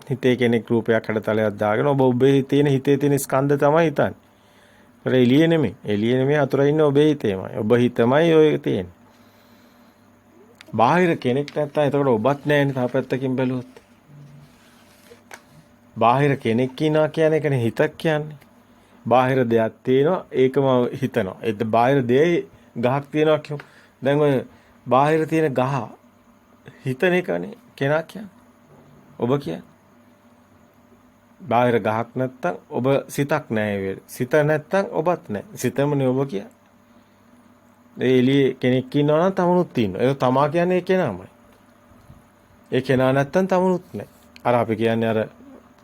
හිතේ කෙනෙක් රූපයක් හැඩතලයක් දාගෙන ඔබේ තියෙන හිතේ තියෙන ස්කන්ධ තමයි හිතන්නේ. ඒතර එළියේ නෙමෙයි අතුරේ ඉන්නේ ඔබේ හිතේමයි. ඔබ හිතමයි ඔය තියෙන්නේ. බාහිර කෙනෙක් නැත්තම් එතකොට ඔබත් නැහැනේ තා පැත්තකින් බැලුවොත්. බාහිර කෙනෙක් ඉන්නවා කියන එකනේ හිතක් කියන්නේ. බාහිර දෙයක් තියෙනවා ඒකම හිතනවා. ඒ බාහිර දෙයේ ගහක් තියෙනවා කියමු. දැන් ඔය බාහිර තියෙන ගහ හිතන එකනේ කෙනා කියන්නේ. ඔබ කියන්නේ. බාහිර ගහක් නැත්තම් ඔබ සිතක් නැහැ. සිත නැත්තම් ඔබත් නැහැ. සිතමනේ ඔබ කියන්නේ. ඒ එළියේ කෙනෙක් ඉන්නවා නම් තමනුත් ඉන්නවා. ඒක තමා කියන්නේ ඒ කෙනාමයි. ඒ කෙනා නැත්තම් තමනුත් නැහැ. අර අපි කියන්නේ අර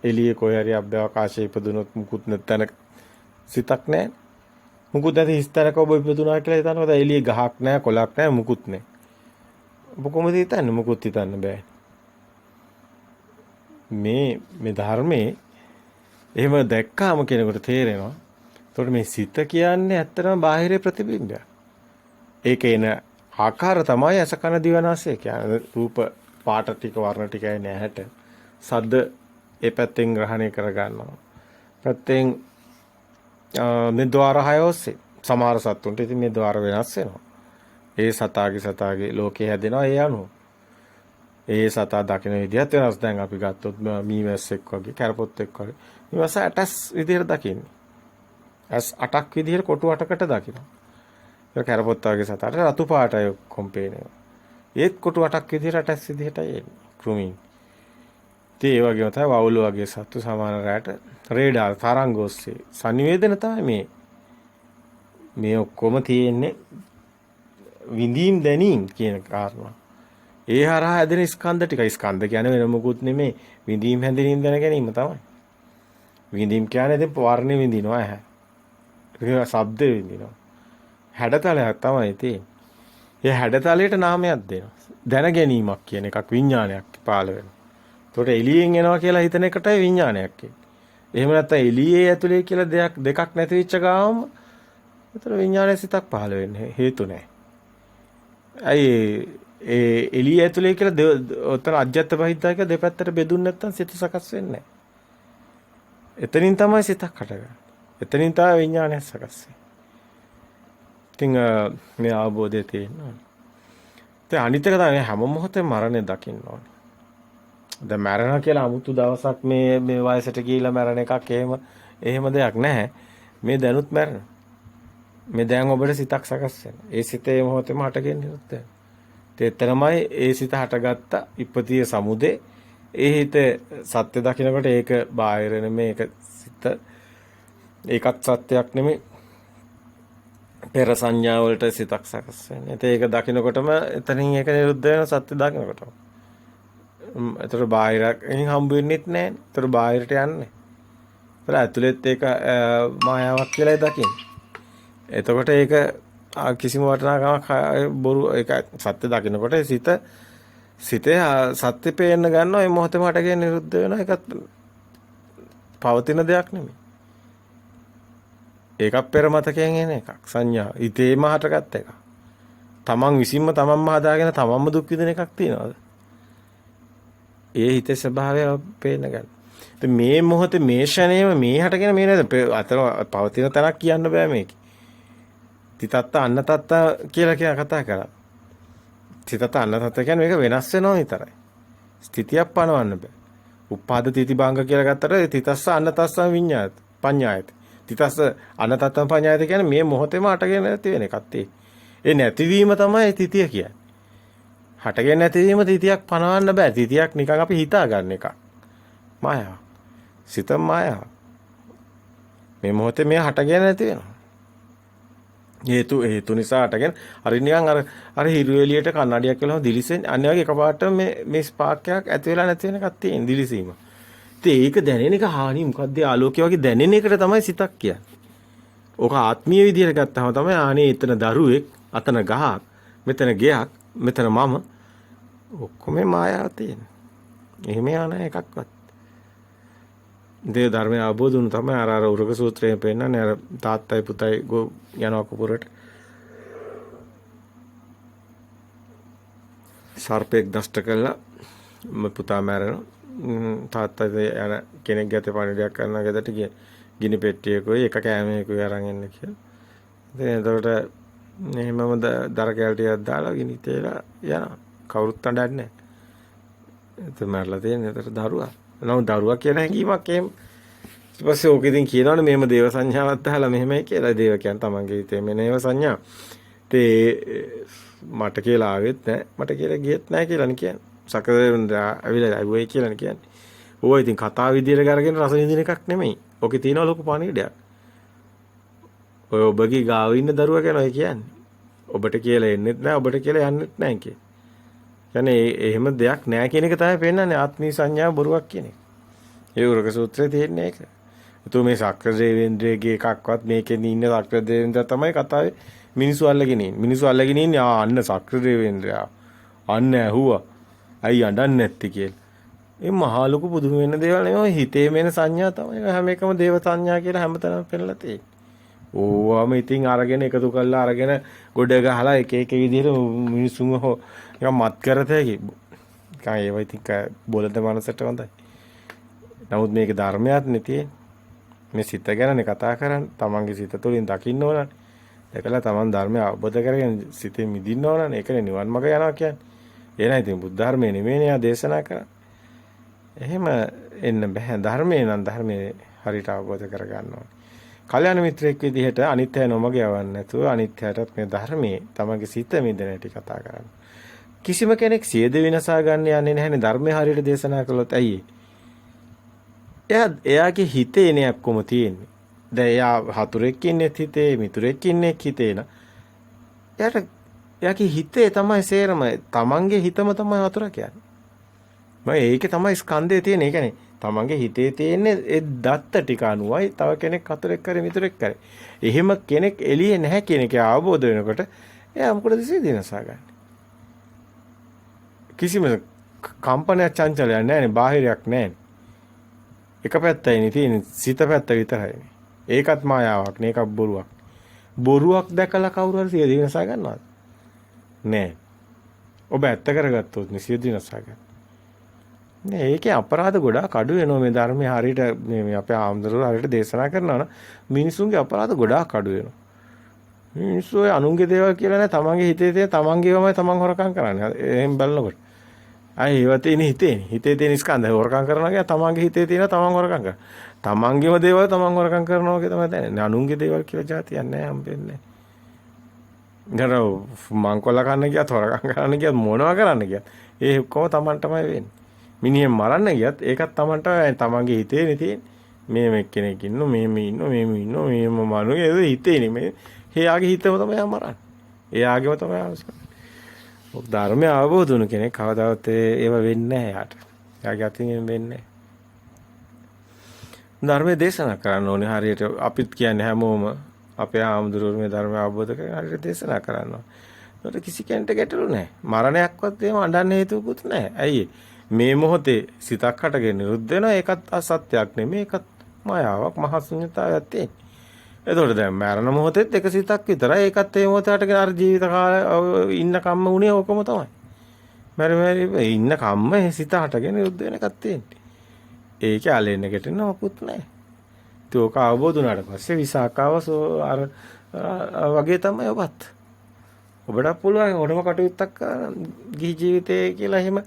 එළියේ කොහේ හරි අභ්‍යවකාශයේ ඉපදුනොත් මුකුත් නැත්තන සිතක් නැහැ. මුකුත් නැති හිස්තැනක ඔබ ඉපදුනා කියලා හිතනකොට එළියේ ගහක් නැහැ, කොළක් නැහැ, මුකුත් නැහැ. ඔබ කොහොමද හිතන්නේ? මුකුත් හිතන්න බෑ. මේ ධර්මයේ එහෙම දැක්කාම කෙනෙකුට තේරෙනවා. එතකොට මේ සිත කියන්නේ ඇත්තටම බාහිර ප්‍රතිබිම්බයක්. ඒකේ එන ආකාර තමයි අසකන දිවනාසය කියන්නේ. රූප පාට ටික වර්ණ ටිකයි නැහැට. සද්ද ඒ පැත්තෙන් ග්‍රහණය කර ගන්නවා. පැත්තෙන් මේ ద్వාර හය ඔස්සේ සමහර සත්තුන්ට ඉතින් මේ ద్వාර වෙනස් වෙනවා. ඒ සතාගේ ලෝකේ හැදෙනවා ඒ අනුව. ඒ සතා දකින විදිහත් වෙනස්. දැන් අපි ගත්තොත් මීමැස්සෙක් වගේ, කැරපොත්තෙක් වගේ. මීමැස්ස ඇටස් විදිහට දකින්නේ. ඇස් 8ක් විදිහට කොටු 8කට දකිනවා. ඒ කැරපොත්ත වගේ සතාට රතු පාටයි ඔක්කොම පේනවා. ඒත් කොටු 8ක් විදිහට ඇටස් විදිහටයි එන්නේ. කෘමීන්. ඉතින් ඒ වගේම තමයි වවුල වගේ සත්තු සමාන රැට රේඩාර් තරංග ඔස්සේ සංනිවේදන තමයි මේ ඔක්කොම තියෙන්නේ විඳීම් දැනීම් කියන කාරණා. ඒ හරහා හැදෙන ස්කන්ධ ටික. ස්කන්ධ කියන්නේ වෙන මොකුත් නෙමෙයි. විඳීම් හැඳිනීම් දැන ගැනීම තමයි. විඳීම් කියන්නේ ඉතින් වර්ණ විඳිනවා ඇහැ. ඒක ශබ්ද විඳිනවා. හැඩතලයක් තමයි තියෙන්නේ. ඒ හැඩතලයට නාමයක් දෙනවා. දැන ගැනීමක් කියන එකක් විඥානයක් පාළ වෙනවා. ඒකට එළියෙන් එනවා කියලා හිතන එකටයි විඥානයක් කියන්නේ. එහෙම නැත්නම් එළියේ ඇතුලේ කියලා දෙකක් නැති වෙච්ච ගාම ඒතර විඥානයේ සිතක් පහළ වෙන්නේ හේතු නැහැ. අයි ඒ එළිය ඇතුලේ කියලා ඔතන අජ්ජත් බහිද්දා කියලා දෙපැත්තට බෙදුන්නේ නැත්නම් සිත සකස් වෙන්නේ නැහැ. එතනින් තමයි සිතක් හටගන්නේ. එතනින් තමයි විඥානය සකස් වෙන්නේ. ඉතින් මේ අවබෝධය තියෙනවා. ඉතින් අනිත් එක තමයි හැම මොහොතේම මරණය දකින්න ඕනේ. දැන් මරණ කියලා 아무තු දවසක් මේ වයසට ගිහිලා මරණ එකක් එහෙම දෙයක් නැහැ. මේ දැනුත් මරණ. මේ දැන් ඔබට සිතක් සකස් වෙනවා. ඒ සිතේ මොහොතේම හටගෙන ඉවත් වෙනවා. එතරම්මයි ඒ සිත හටගත්ත ඉපතිය සමුදේ. ඒ හිත සත්‍ය දකිනකොට ඒක බාහිර නෙමෙයි. ඒක සිත ඒකත් සත්‍යයක් නෙමෙයි. පෙර සංඥා වලට සිතක් සකස් වෙන්නේ. ඒක දකිනකොටම එතනින් ඒක නිරුද්ධ වෙන සත්‍ය දකිනකොටම. ඒතර බාහිරකින් හම්බ වෙන්නෙත් නැහැ. ඒතර බාහිරට යන්නේ. ඒතර ඇතුළෙත් ඒක මායාවක් කියලායි දකින්නේ. එතකොට ඒක කිසිම වටිනාකමක් බොරු ඒක සත්‍ය දකිනකොට සිතේ සත්‍ය පේන්න ගන්නවා. ඒ මොහොතේම හටගෙන නිරුද්ධ වෙනවා. ඒකත් පවතින දෙයක් නෙමෙයි. ඒකක් පෙර මතකයෙන් එන එකක්. සංඥා. ඉතේම හටගත් එකක්. තමන් විසින්ම තමන්ම හදාගෙන තමන්ම දුක් විඳින එකක් තියනවාද? ඒ හිතේ ස්වභාවය පේන්න ගන්න. ඉතින් මේ මොහොතේ මේ ෂණේම මේ හටගෙන මේ නේද අතර පවතින තැනක් කියන්න බෑ මේක. තිතත්ත අන්න තත්ත කියලා කතා කරා. තිතත්ත අන්න තත්ත කියන්නේ මේක වෙනස් වෙනවා විතරයි. ස්ථිතියක් පනවන්න බෑ. උපාද තීතිභංග කියලා ගත්තට තිතස්ස අන්න තස්ස විඤ්ඤාත පඤ්ඤායත. තිතස්ස අන්න තත්තම් පඤ්ඤායත කියන්නේ මේ මොහොතේම හටගෙන නැති වෙන එකක් තියෙන්නේ. ඒ නැතිවීම තමයි තිතිය කියන්නේ. හටගෙන නැතිවීම තිතියක් පනවන්න බෑ. තිතියක් නිකන් අපි හිතා ගන්න එකක්. මායාව. සිත මායාව. මේ මොහොතේ මේ හටගෙන නැති වෙනවා. හේතු නිසා හටගෙන හරි නිකන් අර හිරු එළියට කන්නඩියක් වෙලාම දිලිසෙන්නේ. අන්න වගේ එකපාරට මේ ස්පාර්ක් එකක් ඇති වෙලා නැති වෙන එකක් තියෙන දිලිසීම. ඉතින් ඒක දැනෙන එක හානි මොකද්ද ආලෝකය වගේ දැනෙන එකට තමයි සිතක් කියන්නේ. ඕක ආත්මීය විදියට ගත්තාම තමයි ආනේ එතන දරුවෙක්, අතන ගහක්, මෙතන ගෙයක්, මෙතන මම ඔක්කොම මායාව තියෙන. එහෙම යන එකක්වත්. දේ ධර්මය අවබෝධ වුණු තමයි අර උරග සූත්‍රයේ පෙන්නන්නේ අර තාත්තයි පුතයි යනවා කුපුරට. සර්පෙක් දෂ්ට කළා පුතා මැරෙනවා. තාත්තයි යන කෙනෙක් ගැතේ පණිඩයක් කරන ගෙදරට ගිනි පෙට්ටියකෝයි එක කෑමයකෝයි අරන් එන්න කියලා. ඉතින් එතකොට එහෙමම දර කැල් ටිකක් දාලා ගිනි තේලා යනවා. කවුරුත් අඬන්නේ නැහැ. එතන මරලා තියෙන එතන දරුවා. නමුත් දරුවා කියන හැඟීමක් එහෙම ඊට පස්සේ ඕක ඉතින් කියනවනේ මෙහෙම දේව සංඥාවක් දාලා මෙහෙමයි කියලා. දේව කියන්නේ තමන්ගේ හිතේ මෙනේව සංඥා. ඒ මට කියලා ආවෙත් නැහැ. මට කියලා ගියෙත් නැහැ කියලානේ කියන්නේ. සකදෙන් ඇවිල්ලා ආවයි කියලානේ කියන්නේ. ඕවා ඉතින් කතා විදියට කරගෙන රස විඳින එකක් නෙමෙයි. ඕකේ තියෙන ලොකු පණිවිඩයක්. ඔය ඔබගේ ගාව ඉන්න දරුවා ගැන ඔය කියන්නේ. ඔබට කියලා එන්නෙත් නැහැ, ඔබට කියලා යන්නෙත් නැහැ කියන්නේ. කියන්නේ එහෙම දෙයක් නැහැ කියන එක තමයි පෙන්නන්නේ ආත්මී සංඥාව බොරුවක් කියන එක. ඒ උරක සූත්‍රයේ තියෙන්නේ ඒක. ඒතු මේ සක්‍ර දේවේන්ද්‍රයේ එකක්වත් මේකේ ඉන්න සක්‍ර දේවේන්ද්‍ර තමයි කතාවේ මිනිස්සු අල්ලගෙන ඉන්නේ. මිනිස්සු අල්ලගෙන ඉන්නේ අන්න සක්‍ර දේවේන්ද්‍රයා. අන්න ඇහුවා. අයි අඬන්නේ නැත්තේ කියලා. මේ මහා ලොකු පුදුම වෙන දේවල් නෙමෙයි හිතේ මේන සංඥා තමයි හැම එකම දේව සංඥා කියලා හැමතැනම පෙන්නලා තියෙන්නේ. ඕවම ඉතින් අරගෙන එකතු කරලා අරගෙන ගොඩ ගහලා එක එක විදිහට මිනිස්සුන්ව නිකන් මත් කරත හැකි. නිකන් ඒවා ඉතින් බොලද මනසට හොඳයි. නමුත් මේක ධර්මයක් නෙතියේ. මේ සිත ගැනනේ කතා කරන්නේ. තමන්ගේ සිත තුළින් දකින්න ඕනනේ. ඒකලා තමන් ධර්මය අවබෝධ කරගෙන සිතේ මිදින්න ඕනනේ. ඒකනේ නිවන් මඟ යනවා කියන්නේ. එහෙනම් ඉතින් බුද්ධ ධර්මයේ නෙමෙයිනේ ආ දේශනා කරන්නේ. එහෙම එන්න බෑ. ධර්මයේ නම් ධර්මයේ හරියට අවබෝධ කරගන්න ඕනේ. කල්‍යාණ මිත්‍රයෙක් විදිහට අනිත්‍ය නොමග යවන්නේ නැතුව අනිත්‍යයටත් මේ ධර්මයේ තමගේ සිත මිදෙන හැටි කතා කරන්නේ. කිසිම කෙනෙක් සියද විනාශා ගන්න යන්නේ නැහැනේ ධර්මයේ හරියට දේශනා කළොත් ඇයි එයාගේ හිතේ නේ ඔක්කොම තියෙන්නේ. දැන් එයා හතුරෙක් ඉන්නේ හිතේ, මිතුරෙක් ඉන්නේ හිතේ න. එයාගේ හිතේ තමයි සේරම තමන්ගේ හිතම තමයි හතුර කියන්නේ. මම ඒකේ තමයි ස්කන්ධය තියෙන්නේ. ඒ කියන්නේ තමන්ගේ හිතේ තියෙන්නේ ඒ දත්ත ටික අනුවයි තව කෙනෙක් හතුරෙක් කරේ මිතුරෙක් කරේ. එහෙම කෙනෙක් එළියේ නැහැ කියන එක අවබෝධ වෙනකොට එයා මොකටද සිදිනසා ගන්න. කිසිම කම්පනයක් චංචලයක් නැහැ නේ, බාහිරයක් නැහැ. එක පැත්තයි තියෙන්නේ සිත පැත්ත විතරයි. ඒකත් මායාවක් නේ, ඒකක් බොරුවක්. බොරුවක් දැකලා කවුරු හරි සිදිනසා ගන්නවද? නෑ. ඔබ ඇත්ත කරගත්තොත් නේ සිදිනසා ගන්න. නේ ඒකේ අපරාධ ගොඩාක් අඩු වෙනවා මේ ධර්මයේ හරියට මේ අපේ ආම්දරුව හරියට දේශනා කරනවා නම් මිනිසුන්ගේ අපරාධ ගොඩාක් අඩු වෙනවා. මිනිස්සු ඔය අනුන්ගේ දේවල් කියලා නෑ, තමන්ගේ හිතේ තියෙන තමන්ගේවමයි තමන් හොරකම් කරන්නේ. එහෙම බලනකොට අය ඒව තියෙන හිතේනේ. හිතේ තියෙන ස්කන්ධය හොරකම් කරනවා කියන්නේ තමන්ගේ හිතේ තියෙන තමන් හොරකම් කරනවා. තමන්ගේම දේවල් තමන් හොරකම් කරනවා වගේ තමයි දැනෙන්නේ. අනුන්ගේ දේවල් කියලා જાතියක් නෑ හම්බෙන්නේ. නේද? මංකොල්ල කන්න ගියත් හොරකම් කරන්න ගියත් මොනවා කරන්න ගියත් ඒ ඔක්කොම තමන්ටමයි වෙන්නේ. මිනිහෙන් මරන්න ගියත් ඒකත් තමන්ට තමන්ගේ හිතේනේ තියෙන්නේ. මේ කෙනෙක් ඉන්නෝ, මේ ඉන්නෝ, මේම මනුගේ ඒ හිතේනේ. මේ එයාගේ හිතම තමයි මරන්නේ. එයාගේම තමයි අවශ්‍යයි. ඔක් ධර්මය අවබෝධ වුණු කෙනෙක් කවදාවත් ඒව වෙන්නේ නැහැ යාට. එයාගේ අතින් වෙන්නේ නැහැ. ධර්මයේ දේශනා කරන්න ඕනේ හරියට. අපිත් කියන්නේ හැමෝම අපේ ආම්දුරුවෝ මේ ධර්මය අවබෝධ කරගෙන හරියට දේශනා කරනවා. ඒකට කිසි කෙනෙක්ට ගැටලු නැහැ. මරණයක්වත් එහෙම අඬන්න හේතුකුත් නැහැ. ඇයි මේ මොහොතේ සිතක් හටගෙන නිරුද්ධ වෙනවා. ඒකත් අසත්‍යයක් නෙමෙයි. ඒකත් මායාවක්, මහ ශුන්‍යතාවයක් තියෙන. එතකොට දැන් මරණ මොහොතෙත් එක සිතක් විතරයි. ඒකත් ඒ මොහොතේ හටගෙන අර ජීවිත කාලේ ඉන්න කම්ම උනේ ඕකම තමයි. මැරි ඉන්න කම්ම සිත හටගෙන නිරුද්ධ වෙන එකක් තියෙන්නේ. ඒකේ ඇලෙන්න ගැටෙන්න මොකුත් නැහැ. ඒක අවබෝධ වුණාට පස්සේ විසාකාව අර වගේ තමයි ඔබත්. ඔබට පුළුවන් ඕනම කටයුත්තක් ගිහි ජීවිතය කියලා එහෙම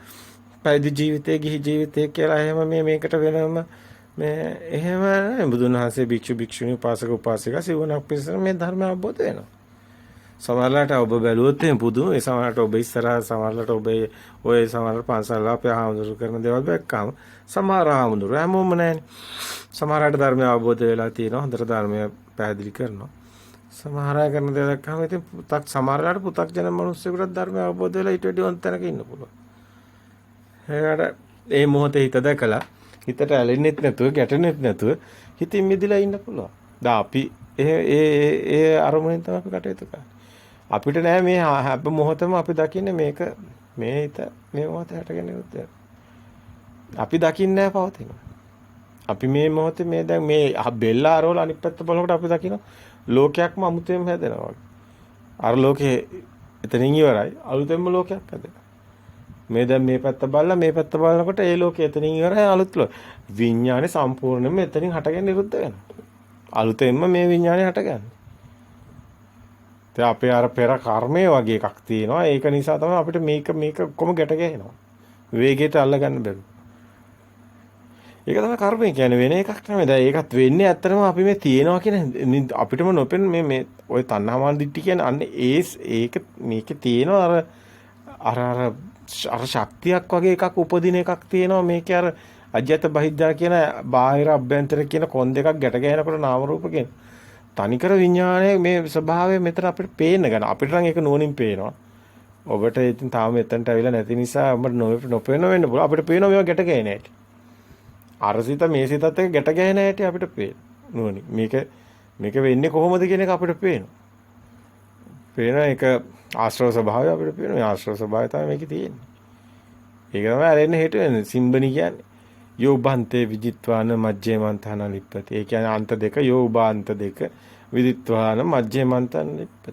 පැවිදි ජීවිතය ගිහි ජීවිතය කියලා එහෙම මේකට වෙනම මේ එහෙම නෑ. බුදුන් වහන්සේ භික්ෂු භික්ෂුණී උපාසක උපාසිකා සිවණක් පිරිසට මේ ධර්ම අවබෝධ වෙනවා. සමහරලාට ඔබ බැලුවොත් එහෙම පුදුම ඒ සමහරලාට ඔබ ඉස්සරහා සමහරලාට ඔබ ඔය සමහර පන්සල් අපේ හාමුදුරු කරන දේවල් දැක්කම සමහර හාමුදුරු හැමෝම නෑනේ. සමහරලාට ධර්මය අවබෝධ වෙලා තියෙනවා හොඳට ධර්මය පැහැදිලි කරනවා. සමහර අය කරන දේ දැක්කම ඉතින් පුතක් සමහරලාට පුතක් ජන මිනිස්සුන්ට ධර්මය අවබෝධ වෙලා ඊට වඩා තැනක ඉන්න පුළුවන්. ඒකට ඒ මොහොතේ හිත දැකලා හිතට ඇලෙන්නෙත් නැතුව ගැටෙන්නෙත් නැතුව හිතින් මිදලා ඉන්න පුළුවන්. දැන් අපි ඒ අරමුණෙන් තමයි අපි කටයුතු කරන්නේ. අපිට නෑ මේ හැම මොහොතම අපි දකින්නේ මේක මේ හිත මේ මොහොතේ හටගෙන ඉන්නේ. අපි දකින්නේ නෑ පවතිනවා. අපි මේ මොහොතේ මේ දැන් මේ බෙල්ල අරවල අනිත් පැත්ත බලනකොට අපි දකිනවා ලෝකයක්ම අමුතෙන්ම හැදෙනවා වගේ. අර ලෝකේ එතනින් ඉවරයි අලුතෙන්ම ලෝකයක් හැදෙනවා. මේ දැන් මේ පැත්ත බලලා මේ පැත්ත බලනකොට ඒ ලෝකේ එතනින් ඉවරයි අලුත් විඥානේ සම්පූර්ණයෙන්ම එතනින් හටගෙන නිරුද්ධ වෙනවා. අලුතෙන්ම මේ විඥානේ හටගන්නේ. අපේ අර පෙර කර්මය වගේ එකක් තියෙනවා. ඒක නිසා තමයි අපිට මේක කොහොම ගැට ගැහෙනවා. වේගයට අල්ල ගන්න බැරුව. ඒක තමයි කර්මය කියන්නේ වෙන එකක් නෙමෙයි. දැන් ඒකත් වෙන්නේ ඇත්තටම අපි මේ තියෙනවා කියන අපිටම නොපෙන මේ ඔය තණ්හාමාන දිට්ඨි කියන්නේ අන්න ඒක මේකේ තියෙනවා අර ශක්තියක් වගේ එකක් උපදින එකක් තියෙනවා. මේකේ අර අජ්‍යත බහිද්දා කියන බාහිර අභ්‍යන්තර කියන කොන් දෙකක් ගැට ගැහෙනකොට නාම රූප කියන තනිකර විඥානයේ මේ ස්වභාවය මෙතන අපිට පේන්න ගන්න. අපිට නම් ඒක නුවණින් පේනවා. ඔබට ඉතින් තාම එතනට අවිලා නැති නිසා ඔබට නොපේන වෙන්න පුළුවන්. අපිට පේනවා මේවා ගැට ගැහෙන හැටි. අරසිත මේ සිතත් එක්ක ගැට ගැහෙන හැටි අපිට පේන නුවණින්. මේක වෙන්නේ කොහොමද කියන එක අපිට පේනවා. පේන එක ආශ්‍රව ස්වභාවය අපිට පේනවා. මේ ආශ්‍රව ස්වභාවය තමයි මේකේ තියෙන්නේ. ඒක තමයි අරෙන්න හේතු වෙන්නේ. සිම්බනි කියන්නේ යෝබන්තේ විදිත්වාන මජ්ජේමන්තන ලිප්පති. ඒ කියන්නේ අන්ත දෙක යෝබාන්ත දෙක විදිත්වාන මජ්ජේමන්තන ලිප්පති.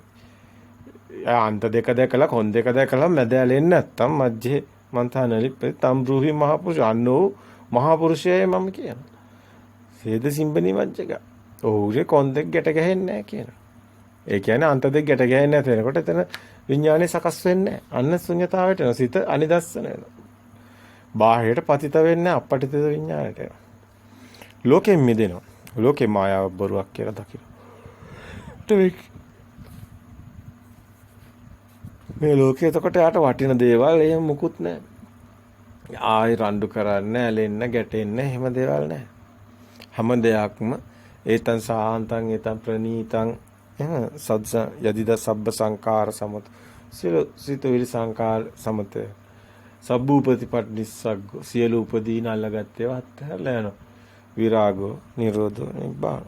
අන්ත දෙක දැකලා කොන් දෙක දැකලා මැද ඇලෙන්නේ නැත්තම් මජ්ජේ මන්තන ලිප්පති තම් බ්‍රූහි මහ පුරුෂ අන්නෝ මහ පුරුෂයයි මම කියනවා. සේද සිම්බනි මජ්ජක. ඔහුගේ කොන් දෙක ගැට ගැහෙන්නේ නැහැ කියනවා. ඒ කියන්නේ අන්ත දෙක ගැට ගැහෙන්නේ නැත වෙනකොට එතන විඥානේ සකස් වෙන්නේ නැහැ. අන්න ශුන්‍යතාවයට එනවා. සිත අනිදස්සන වෙනවා. බාහිරට පතිත වෙන්නේ අපපටිත විඥාණයට එනවා. ලෝකෙන් මිදෙනවා. ලෝකේ මායාව බොරුවක් කියලා දකින්න. මේ ලෝකේ එතකොට යාට වටින දේවල් එහෙම මුකුත් නැහැ. ආයි රණ්ඩු කරන්න, ඇලෙන්න, ගැටෙන්න එහෙම දේවල් නැහැ. හැම දෙයක්ම ඒතං සාහන්තං ඒතං ප්‍රනීතං එහෙම සද්ස යදිද සබ්බ සංකාර සමත සිතුවිලි සංකාර සමතේ සබ්බූපතිපට්ඨිස්සග්ග සියලු උපදීන අල්ලගත්තේ වත්තරලා යනවා. විරාගෝ නිරෝධෝ නිබ්බාන.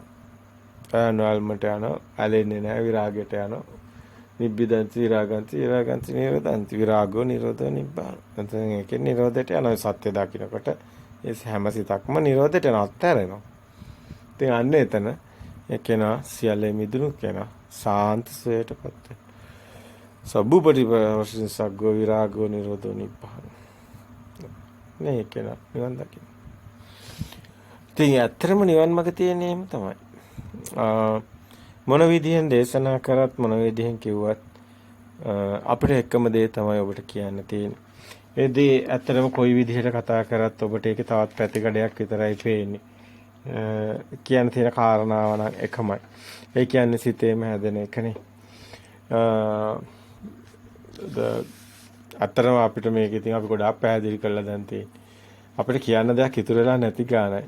අනවල්මට යනවා. ඇලෙන්නේ නැහැ විරාගයට යනවා. නිබ්බිදන්ති විරාගන්ති විරාගන්ති නිරෝධන්ති විරාගෝ නිරෝධෝ නිබ්බාන. එතන ඒකේ නිරෝධයට යනවා. සත්‍ය දකින්නකොට ඒ හැම සිතක්ම නිරෝධයට යනවා. අත්හැරෙනවා. ඉතින් අන්න එතන ඒකේනා සියල්ල මිදුණු කෙනා සාන්ත සුවයටපත් වෙනවා. සබ්බූපටි සග්ගෝ විරාගෝ නිරෝධෝ නිබ්බාන. නේ කියලා නිවන් දකින්න. ඉතින් ඇත්තටම නිවන් මඟ තියෙන්නේ එහෙම තමයි. මොන විදිහෙන් දේශනා කරත් මොන විදිහෙන් කිව්වත් අපිට එකම දේ තමයි ඔබට කියන්න තියෙන්නේ. ඒ දේ ඇත්තටම කොයි විදිහට කතා කරත් ඔබට ඒකේ තවත් පැතිකඩයක් විතරයි පේන්නේ. කියන්න තියෙන කාරණාව නම් එකමයි. ඒ කියන්නේ සිතේම හැදෙන එකනේ. අතරම අපිට මේක ඉතින් අපි ගොඩාක් පැහැදිලි කරලා දැන් තියෙන්නේ. අපිට කියන්න දෙයක් ඉතුරු වෙලා නැති ගානයි.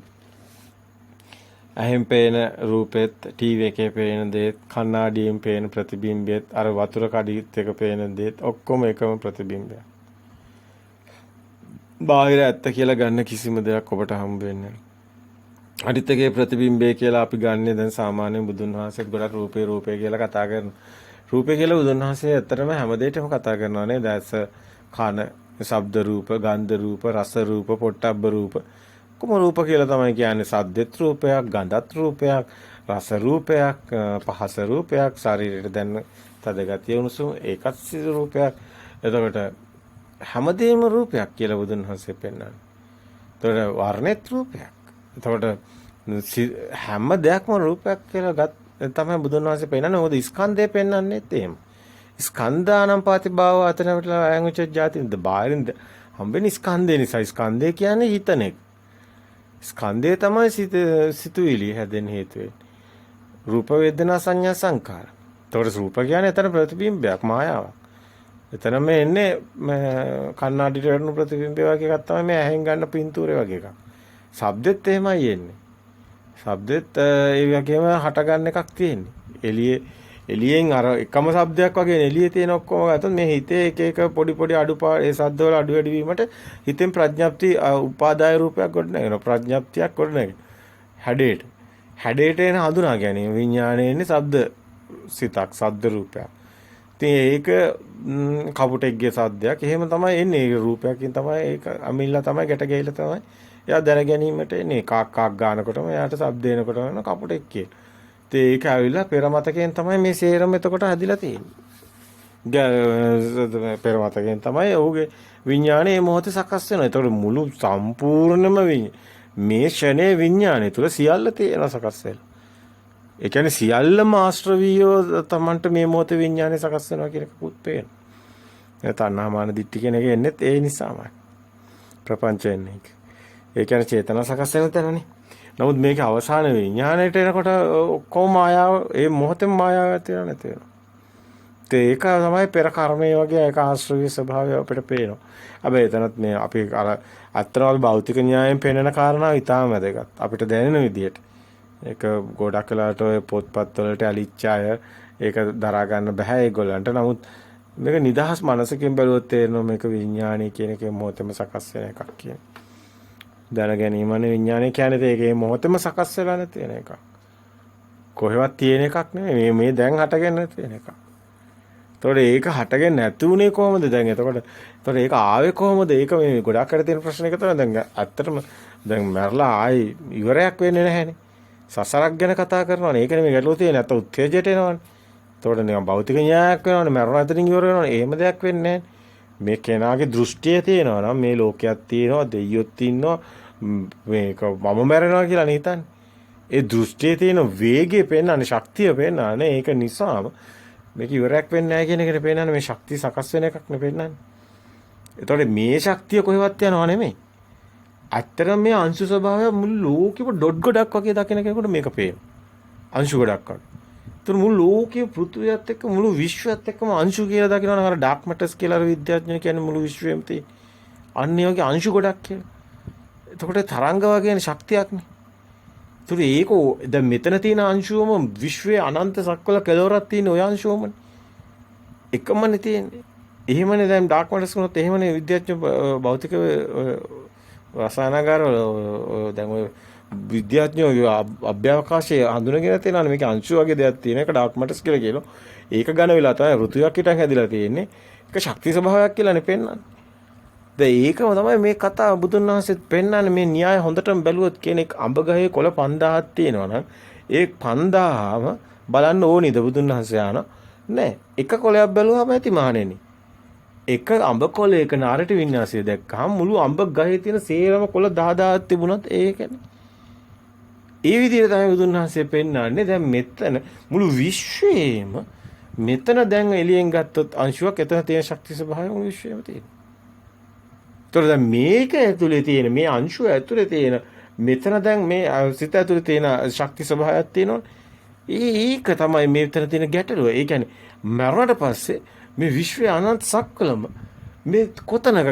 ඇහෙන් පේන රූපෙත්, ටීවී එකේ පේන දේත්, කණ්ණාඩියෙන් පේන ප්‍රතිබිම්බෙත්, අර වතුර කඩිත් එක පේන දේත් ඔක්කොම එකම ප්‍රතිබිම්බයක්. බාහිර ඇත්ත කියලා ගන්න කිසිම දෙයක් ඔබට හම්බ වෙන්නේ නැහැ. අනිත් එකේ ප්‍රතිබිම්බය කියලා අපි ගන්නේ දැන් සාමාන්‍යයෙන් බුදුන් වහන්සේත් ගොඩක් රූපේ කියලා කතා කරනවා. රූපේ කියලා බුදුන් වහන්සේ ඇත්තටම හැම දෙයකම කතා කරනවා නේද? දැස, කන, ශබ්ද රූප, ගන්ධ රූප, රස රූප, පොට්ටබ්බ රූප. කොම රූප කියලා තමයි කියන්නේ සද්දෙත් රූපයක්, ගන්ධත් රූපයක්, රස රූපයක්, පහස රූපයක්, ශරීරයට දැනෙන තදගතිය උණුසුම ඒකත් සිදු රූපයක්. එතකොට හැමදේම රූපයක් කියලා බුදුන් වහන්සේ පෙන්නනවා. එතකොට වර්ණෙත් රූපයක්. එතකොට හැම දෙයක්ම රූපයක් කියලා තමයි බුදුන් වහන්සේ පෙන්නන්නේ. මොකද ස්කන්ධය පෙන්වන්නේත් එහෙම. ස්කන්ධානම් පාතිභාව අතනට අයං උච්ච ජාතින්ද බාහිරින්ද හම්බෙන ස්කන්ධය නිසා. ස්කන්ධය කියන්නේ හිතන එක. ස්කන්ධය තමයි සිතුවිලි හැදෙන්න හේතු වෙන්නේ. රූප වේදනා සංඥා සංකාර. එතකොට රූප කියන්නේ එතන ප්‍රතිබිම්බයක් මායාවක්. එතන මේ එන්නේ කණ්ණාඩියට වැටුණු ප්‍රතිබිම්බය වගේ එකක් තමයි මේ ඇහෙන් ගන්න පින්තූරය වගේ එකක්. ශබ්දෙත් එහෙමයි එන්නේ. ශබ්දෙත් ඒ වගේම හට ගන්න එකක් තියෙන්නේ. එළියෙන් අර එකම ශබ්දයක් වගේ එළියේ තියෙන ඔක්කොම ගත්තොත් මේ හිතේ එක එක පොඩි අඩුපාඩු ඒ ශබ්දවල අඩු වැඩි වීමට හිතෙන් ප්‍රඥප්ති උපාදාය රූපයක් ගොඩනගෙනවා. ප්‍රඥප්තියක් ගොඩනගෙනවා. හැඩයට එන හඳුනා ගැනීම විඥානයේ ඉන්නේ ශබ්ද සිතක් ශබ්ද රූපයක්. ඉතින් ඒක කපුටෙක්ගේ සද්දයක්. එහෙම තමයි එන්නේ. ඒ රූපයකින් තමයි ඒක අමිල්ලා තමයි ගැට ගැහිලා තමයි එයා දැන ගැනීමට එන්නේ. කාක් ගානකොටම එයාට ශබ්ද එනකොටම එන කපුටෙක් කියන. ඉතින් ඒක ඇවිල්ලා පෙර මතකයෙන් තමයි මේ සේරම එතකොට හැදිලා තියෙන්නේ. පෙර මතකයෙන් තමයි ඔහුගේ විඥානය මේ මොහොතේ සකස් වෙනවා. ඒතකොට මුළු සම්පූර්ණම මේ ෂණේ විඥානය තුල සියල්ල තියෙනවා සකස් වෙලා. ඒ කියන්නේ සියල්ලම ආශ්‍රවීයව තමන්ට මේ මොහොතේ විඥානය සකස් වෙනවා කියන එකකුත් පේනවා. ඒ තණ්හාමාන දිට්ඨි කියන එක එන්නේ ඒ නිසාමයි. ප්‍රපංච එන්නේ. ඒ කියන්නේ චේතනා සකස් වෙන තැනනේ. නමුත් මේකේ අවසාන විඥාණයට එනකොට ඔක්කොම මායාව ඒ මොහොතේම මායාව ඇති වෙනවා නැති වෙනවා. ඒක තමයි පෙර කර්මයේ වගේ ඒක ආශ්‍රවීය ස්වභාවය අපිට පේනවා. හැබැයි එතනත් මේ අපි අර අත්‍තරවල භෞතික න්‍යායෙන් පේනන කාරණා ඉතාම වැදගත්. අපිට දැනෙන විදියට. ඒක ගොඩක් වෙලාවට ඔය පොත්පත් වලට ඇලිච්ච අය ඒක දරා ගන්න බෑ ඒගොල්ලන්ට. නමුත් මේක නිදහස් මනසකින් බැලුවොත් තේරෙනවා මේක විඥානය කියන එකේ මොහොතේම සකස් වෙන එකක් කියන. දැන ගැනීමනේ විඥානය කියන්නේ ඒකේ මොහොතේම සකස් වෙලා නැති වෙන එකක්. කොහෙවත් තියෙන එකක් නෙමෙයි. මේ දැන් හටගෙන තියෙන එකක්. එතකොට ඒක හටගෙන නැති උනේ කොහොමද දැන්? එතකොට ඒක ආවේ කොහොමද? ඒක මේ ගොඩක් අර තියෙන ප්‍රශ්න එක තමයි. දැන් ඇත්තටම දැන් මරලා ආයි ඉවරයක් වෙන්නේ නැහැනේ. සසරක් ගැන කතා කරනවානේ. ඒක නෙමෙයි ගැටලුව තියෙන්නේ. නැත්නම් උත්තේජයට එනවනේ. එතකොට නිකන් භෞතික න්‍යායක් වෙනවනේ. මරණ අතරින් ඉවර වෙනවනේ. එහෙම දෙයක් වෙන්නේ මේ කෙනාගේ දෘෂ්ටිය තියෙනවා නම් මේ ලෝකයක් තියෙනවා, දෙයියොත් ඉන්නවා, මේක මම මැරෙනවා කියලා නේ හිතන්නේ. ඒ දෘෂ්ටියේ තියෙන වේගය පෙන්වන්නේ, ශක්තිය පෙන්වන්නේ. ඒක නිසාම මේක ඉවරයක් වෙන්නේ නැහැ කියන එකට පෙන්වන්නේ මේ ශක්තිය සකස් වෙන එකක් නේ පෙන්වන්නේ. එතකොට මේ ශක්තිය කොහෙවත් යනවා නෙමෙයි. ඇත්තටම මේ අංශු ස්වභාවය මුළු ලෝකෙම ඩොට් ගොඩක් වගේ දකින කෙනෙකුට මේක පේනවා. අංශු ගොඩක් වගේ. ඒතර මුළු ලෝකයේ පෘථිවියත් එක්ක මුළු විශ්වයත් එක්කම අංශු කියලා දකිනවා නම් අර ඩාර්ක් මැටර්ස් කියලා අර විද්‍යාඥයෝ කියන්නේ මුළු විශ්වයම තියෙන. අන්න ඒ වගේ අංශු ගොඩක් කියලා. එතකොට තරංග වගේනේ ශක්තියක්නේ. ඒතර ඒක දැන් මෙතන තියෙන අංශුවම විශ්වයේ අනන්ත සක්වල කෙලවරක් තියෙන ඔය අංශුවමනේ. එකමනේ තියෙන්නේ. එහෙමනේ දැන් ඩාර්ක් මැටර්ස් කරනොත් එහෙමනේ විද්‍යාඥයෝ භෞතික රසායනාගාරවල දැන් ඔය විද්‍යාඥයෝ අභ්‍යවකාශයේ හඳුනගෙන තියෙනවා මේක අංශු වගේ දෙයක් තියෙන එක ඩාර්ක් මැටර්ස් කියලා කියනවා. ඒක ඝන වෙලා තමයි ඍතුයක් හිටන් හැදිලා තියෙන්නේ. ඒක ශක්ති ස්වභාවයක් කියලානේ පෙන්වන්නේ. දැන් ඒකම තමයි මේ කතාව බුදුන් වහන්සේත් පෙන්වන්නේ මේ න්‍යාය හොඳටම බැලුවොත් කෙනෙක් අඹ ගහේ කොළ 5000ක් තියෙනවා නම් ඒ 5000ම බලන්න ඕනේද බුදුන් වහන්සේ ආන නෑ. එක කොළයක් බැලුවාම ඇති මහණෙනි. එක අඹ කොළයක නාරට වින්‍යාසය දැක්කහම මුළු අඹ ගහේ තියෙන සේරම කොළ 10000ක් තිබුණත් ඒකනේ. ඒ විදිහට තමයි බුදුන් වහන්සේ පෙන්වන්නේ. දැන් මෙතන මුළු විශ්වයේම මෙතන දැන් එළියෙන් ගත්තොත් අංශුවක් එතන තියෙන ශක්ති ස්වභාවය මුළු විශ්වයේම තියෙනවා. ඒතර දැන් මේක ඇතුලේ තියෙන මේ අංශුව ඇතුලේ තියෙන මෙතන දැන් මේ සිත ඇතුලේ තියෙන ශක්ති ස්වභාවයක් තියෙනවා. ඒක තමයි මෙතන තියෙන ගැටලුව. ඒ කියන්නේ මරණයට පස්සේ මේ විශ්වයේ අනන්ත සක්වලම මේ කොතනක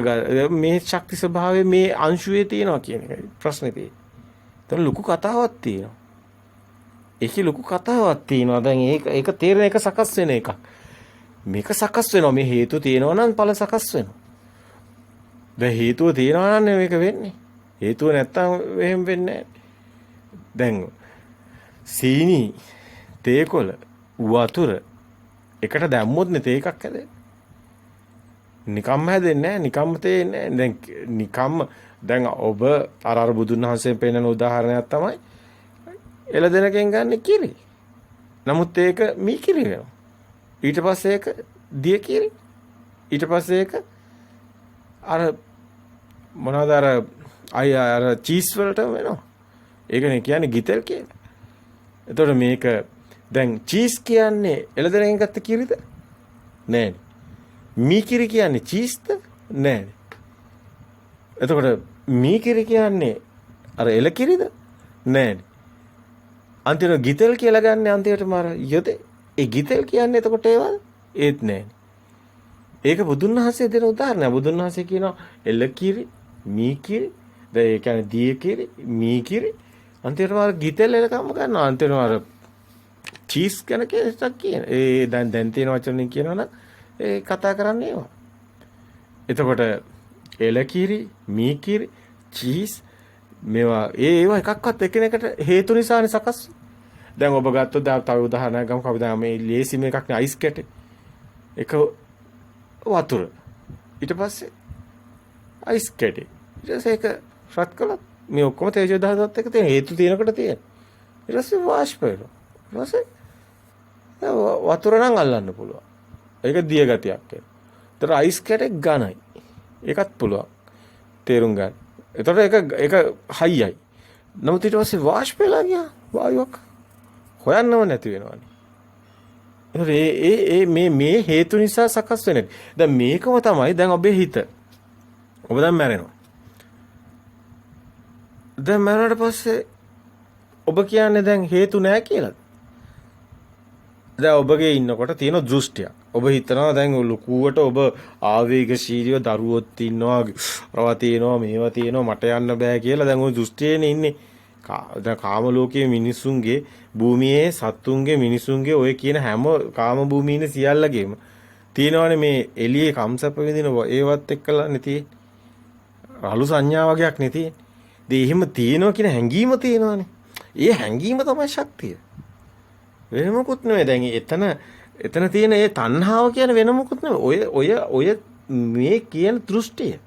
මේ ශක්ති ස්වභාවය මේ අංශුවේ තියෙනවා කියන එකයි ප්‍රශ්නේ තියෙන්නේ. ඒතර ලොකු කතාවක් තියෙනවා. ඒකේ ලොකු කතාවක් තියෙනවා. දැන් ඒක තේරෙන එක සකස් වෙන එකක්. මේක සකස් වෙනවා. මේ හේතු තියෙනවා නම් ඵල සකස් වෙනවා. දැන් හේතුව තියෙනවා නම් මේක වෙන්නේ. හේතුව නැත්තම් එහෙම වෙන්නේ නැහැ. දැන් සීනි, තේකොළ, වතුර එකට දැම්මොත් නේ තේ එකක් හැදෙන්නේ. නිකම්ම හැදෙන්නේ නැහැ. නිකම්ම තේන්නේ නැහැ. දැන් නිකම්ම දැන් ඔබ අර බුදුන් වහන්සේ පෙන්නන උදාහරණයක් තමයි එළදෙනකින් ගන්න කිරි. නමුත් ඒක මී කිරි වෙනවා. ඊට පස්සේ ඒක දිය කිරි. ඊට පස්සේ ඒක අර මොනවාද අර අය අර චීස් වලටම වෙනවා. ඒකනේ කියන්නේ ගිතෙල් කියලා. එතකොට මේක දැන් චීස් කියන්නේ එළදෙනෙන් ගත්ත කිරිද? නෑනේ. මී කිරි කියන්නේ චීස්ද? නෑනේ. එතකොට මී කිරි කියන්නේ අර එළ කිරිද? නෑනේ. අන්තිමට ගිතෙල් කියලා ගන්න අන්තිමටම අර යොදේ. ඒ ගිතෙල් කියන්නේ එතකොට ඒවද? ඒත් නෑනේ. ඒක බුදුන් වහන්සේ දෙන උදාහරණයක්. බුදුන් වහන්සේ කියනවා එළ කිරි, මී කිරි, දැන් ඒ කියන්නේ දිය කිරි, මී කිරි. අන්තිමට අර ගිතෙල් එලකම ගන්නවා. අන්තිමට අර චීස් ගැන කියන. ඒ දැන් තියෙන වචනෙන් කියනවනම් ඒ කතා කරන්නේ ඒවා. එතකොට එළ කිරි, මී කිරි, චීස් මේවා ඒවා එකක්වත් එකිනෙකට හේතු නිසානේ සකස්. දැන් ඔබ ගත්තොත් තව උදාහරණයක් ගමු. කවුද මේ ලේසිම එකක් නේ අයිස් කැටේ. එක වතුර. ඊට පස්සේ අයිස් කැටේ. ඊට පස්සේ ඒක රත් කළා. මේ ඔක්කොම තේජෝ දහසත් එක තියෙන හේතු තියෙනකොට තියෙන. ඊට පස්සේ වාෂ්ප වෙනවා. ඊට පස්සේ වතුර නම් අල්ලන්න පුළුවන්. ඒක දිය ගතියක් එනවා. ඒතර අයිස් කැටේ ඝනයි. ඒකත් පුළුවන්. තේරුම් ගන්න. ඒතර ඒක හයියයි. නමුත් ඊට පස්සේ වාෂ්ප වෙලා ගියා. වායුවක් හොයන්නව නැති වෙනවානේ. ඒ මේ හේතු නිසා සකස් වෙන්නේ. දැන් මේකම තමයි දැන් ඔබේ හිත. ඔබ දැන් මැරෙනවා. දැන් මැරුණාට පස්සේ ඔබ කියන්නේ දැන් හේතු නැහැ කියලාද? දැන් ඔබගේ ඉන්නකොට තියෙන දෘෂ්ටියක්. ඔබ හිතනවා දැන් ලකුවට ඔබ ආවේගශීලීව දරුවොත් ඉන්නවා, රවා තියෙනවා, මේවා තියෙනවා මට යන්න බෑ කියලා දැන් ওই දෘෂ්ටියේනේ ඉන්නේ. දැන් කාම ලෝකයේ මිනිසුන්ගේ, භූමියේ සත්තුන්ගේ, මිනිසුන්ගේ ඔය කියන හැම කාම භූමියේ සියල්ලගේම තියෙනවනේ මේ එළියේ කම්සප්ප විඳින ඒවත් එක්කලා නෙති. රළු සංඥා වගේක් නෙති. ඉතින් එහෙම තියෙනවා කියන හැඟීම තියෙනවානේ. ඒ හැඟීම තමයි ශක්තිය. වෙන මොකුත් නෙවෙයි. දැන් එතන තියෙන ඒ තණ්හාව කියන වෙන මොකුත් නෙවෙයි. ඔය මේ කියන දෘෂ්ටිය.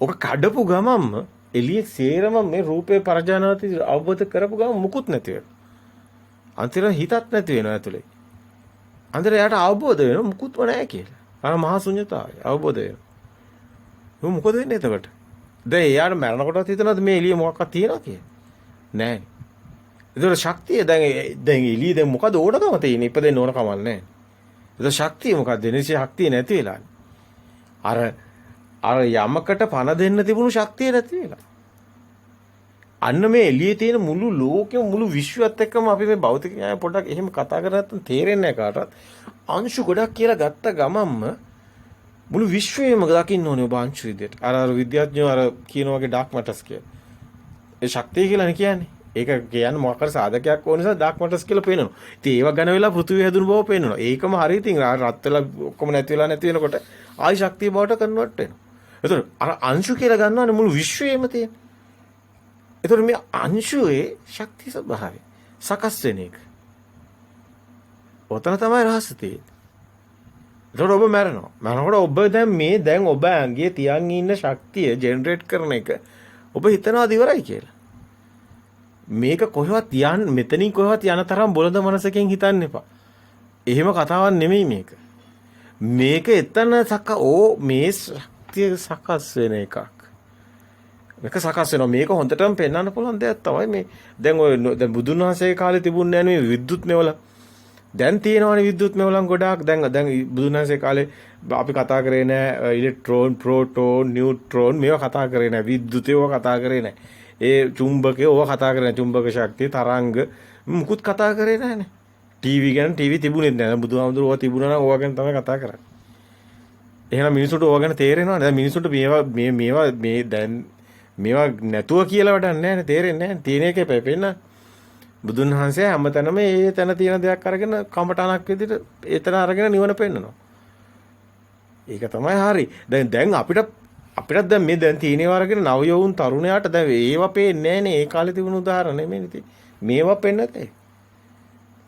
ඔක කඩපු ගමම්ම එළියේ සේරම මේ රූපේ පරජානවති අවබෝධ කරපු ගමන් මුකුත් නැති වෙනවා. අන්තිමට හිතත් නැති වෙනවා ඇතුලේ. අන්තිමට එයාට අවබෝධ වෙනවා මුකුත්ම නැහැ කියලා. අර මහා ශුන්‍යතාවය අවබෝධ වෙනවා. මොකද වෙන්නේ එතකොට? දැන් එයාට මරණකොටත් හිතනවාද මේ එළියේ මොකක්වත් තියනවා කියලා? නැහැ. ඒතර ශක්තිය දැන් එළියේ දැන් මොකද ඕනකම තියෙන්නේ? ඉපදෙන්න ඕන කමක් නැහැ. ඒතර ශක්තිය මොකක්ද? එනිසි ශක්තිය නැති වෙලා. අර යමකට පණ දෙන්න තිබුණු ශක්තිය නැති වෙලා. අන්න මේ එළියේ තියෙන මුළු ලෝකෙම මුළු විශ්වයත් එක්කම අපි මේ භෞතික න්‍යාය පොඩ්ඩක් එහෙම කතා කරලා නැත්නම් තේරෙන්නේ නැහැ කාටවත්. අංශු ගොඩක් කියලා ගත්ත ගමම්ම මුළු විශ්වයම දකින්න ඕනේ ඔබ අංශු විදියට. අර විද්‍යාඥයෝ අර කියන වගේ ඩාර්ක් මැටර්ස් කියලා. ඒ ශක්තිය කියලානේ කියන්නේ. ඒක කියන්නේ මොකක් හරි සාධකයක් ඕන නිසා ඩාර්ක් මැටර්ස් කියලා පේනවා. ඉතින් ඒව ගන්න වෙලා පෘථිවිය හැදුණු බව පේනවා. ඒකම හරි ඉතින් රත් වෙලා ඔක්කොම නැති වෙලා නැති වෙනකොට ආයි ශක්තිය බවට කන්වර්ට් වෙනවා. එතකොට අර අංශු කියලා ගන්නවනේ මුළු විශ්වයේම තියෙන. එතකොට මේ අංශුවේ ශක්තිය ස්වභාවය සකස් වෙන එක. ඔතන තමයි රහස තියෙන්නේ. එතකොට ඔබ මරනවා. මරනකොට ඔබ දැන් ඔබ ඇඟේ තියන් ඉන්න ශක්තිය ජෙනරේට් කරන එක ඔබ හිතනවාද ඉවරයි කියලා. මේක කොහෙවත් මෙතනින් කොහෙවත් යන තරම් බොළඳ මනසකින් හිතන්න එපා. එහෙම කතාවක් නෙමෙයි මේක. මේක එතන මේ ශක්තිය සකස් වෙන එකක්. මේක සකස් වෙනවා. මේක හොඳටම පෙන්වන්න පුළුවන් දෙයක් තමයි මේ. දැන් බුදුන් වහන්සේගේ කාලේ තිබුණේ නැහැ නේ විද්‍යුත් මෙවල. දැන් තියෙනවනේ විද්‍යුත් මෙවලන් ගොඩාක්. දැන් බුදුන් වහන්සේ කාලේ අපි කතා කරේ නැහැ ඉලෙක්ට්‍රෝන, ප්‍රෝටෝන, නියුට්‍රෝන මේවා කතා කරේ නැහැ. විද්‍යුතේ ඕවා කතා කරේ නැහැ. ඒ චුම්බකේ ඕවා කතා කරේ නැහැ. චුම්බක ශක්තිය, තරංග මුකුත් කතා කරේ නැහැනේ. ටීවී තිබුණේ නැහැ. බුදුහාමුදුරුවෝ ඕවා තිබුණා නම් ඕවා ගැන තමයි කතා කරන්නේ. එහෙනම් මිනිසුන්ට ඕවා ගැන තේරෙනවද? දැන් මිනිසුන්ට මේවා නැතුව කියලා වැඩක් නැහැ නේ. තේරෙන්නේ නැහැ. තියෙන එකේ පෙපෙන්න. බුදුන් වහන්සේ හැමතැනම ඒ තැන තියෙන දෙයක් අරගෙන කමටානක් විදිහට ඒතන අරගෙන නිවන පෙන්නනවා. ඒක තමයි හරි. දැන් අපිටත් දැන් මේ දැන් තියෙනවා අරගෙන නව යවුන් තරුණයාට දැන් ඒවා පේන්නේ නැහනේ. ඒ කාලේ තිබුණු උදාහරණ නෙමෙයි ඉතින්. මේවා පෙන්නතේ.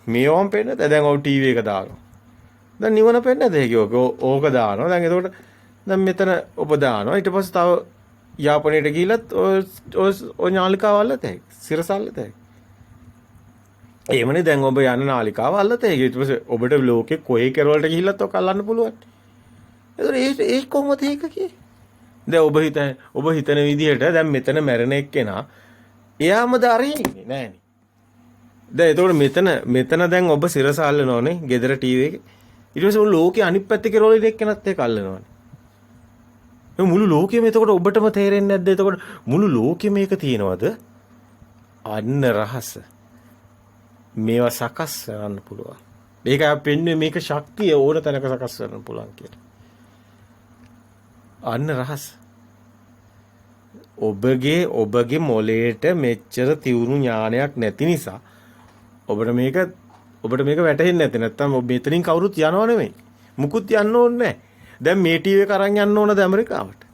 මේවම් පෙන්නතේ. දැන් ඔව් ටීවී එක දානවා. දැන් නිවන පෙන්නතේ ඕක දානවා. දැන් එතකොට දැන් මෙතන ඔබ දානවා. ඊට පස්සේ තව යාපනයට ගිහිල්ලත් ඔය නාලිකාව අල්ලතේ. සිරසල්ලතේ. එහෙමනේ දැන් ඔබ යන නාලිකාව අල්ලතේ. ඊට පස්සේ ඔබට ලෝකේ කොහේ කෙරවලට ගිහිල්ලත් ඔක අල්ලන්න පුළුවන්. ඒතර ඒ කොහොමද ඒක කියේ? දැන් ඔබ හිතන විදිහට දැන් මෙතන මැරෙන එක්කෙනා එයාම දරින්නේ නෑනේ. දැන් එතකොට මෙතන දැන් ඔබ සිරස අල්ලනෝනේ ගෙදර ටීවී එකේ. ඊට පස්සේ උන් ලෝකේ අනිත් පැත්තේ කෙරෝල එක්කෙනත් ඒක අල්ලනෝනේ. මේ මුළු ලෝකෙම එතකොට ඔබටම තේරෙන්නේ නැද්ද? එතකොට මුළු ලෝකෙම මේක තියෙනවද? අන්න රහස. මේවා සකස් කරන්න පුළුවන්. මේක පෙන්වන්නේ මේක ශක්තිය ඕන තැනක සකස් කරන්න පුළුවන් කියලා. අන්න රහස. ඔබගේ මොලේට මෙච්චර තියුණු ඥානයක් නැති නිසා ඔබට මේක වැටහෙන්නේ නැති. නැත්තම් ඔබ මෙතනින් කවුරුත් යනව නෙමෙයි. මුකුත් යන්න ඕනේ නැහැ. දැන් මේ ටීවී එක අරන් යන්න ඕනද ඇමරිකාවට?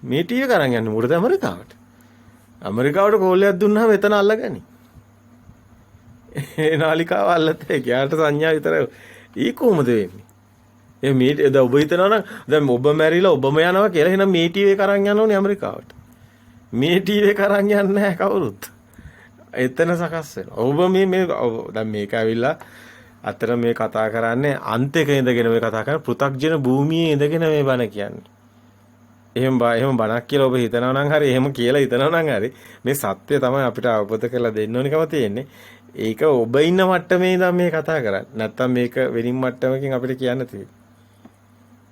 මේ ටීවී එක අරන් යන්න මොකටද ඇමරිකාවට? ඇමරිකාවට කෝලයක් දුන්නාම එතන අල්ලගනි. ඒ නාලිකාව අල්ලත ඒකට සංඥා විතරයි. ඊ කොහොමද වෙන්නේ? මේ දැන් ඔබ හිතනවා නම් දැන් ඔබ මැරිලා ඔබම යනවා කියලා එහෙනම් මේ ටීවී එක අරන් යන්න ඕනේ ඇමරිකාවට. මේ ටීවී එක අරන් යන්නේ නැහැ කවුරුත්. එතන සකස් වෙනවා. ඔබ මේ දැන් මේක ඇවිල්ලා අතර මේ කතා කරන්නේ අන්තයක ඉඳගෙන මේ කතා කරන පෘථග්ජන භූමියේ ඉඳගෙන මේ බණ කියන්නේ. එහෙම බණක් කියලා ඔබ හිතනවා නම් හරි එහෙම කියලා හිතනවා නම් හරි මේ සත්‍ය තමයි අපිට අවබෝධ කරලා දෙන්න ඕනිකම තියෙන්නේ. ඒක ඔබ ඉන්න මට්ටමේ ඉඳන් මේ කතා කරන්නේ. නැත්තම් මේක වෙනින් මට්ටමකින් අපිට කියන්න තියෙන්නේ.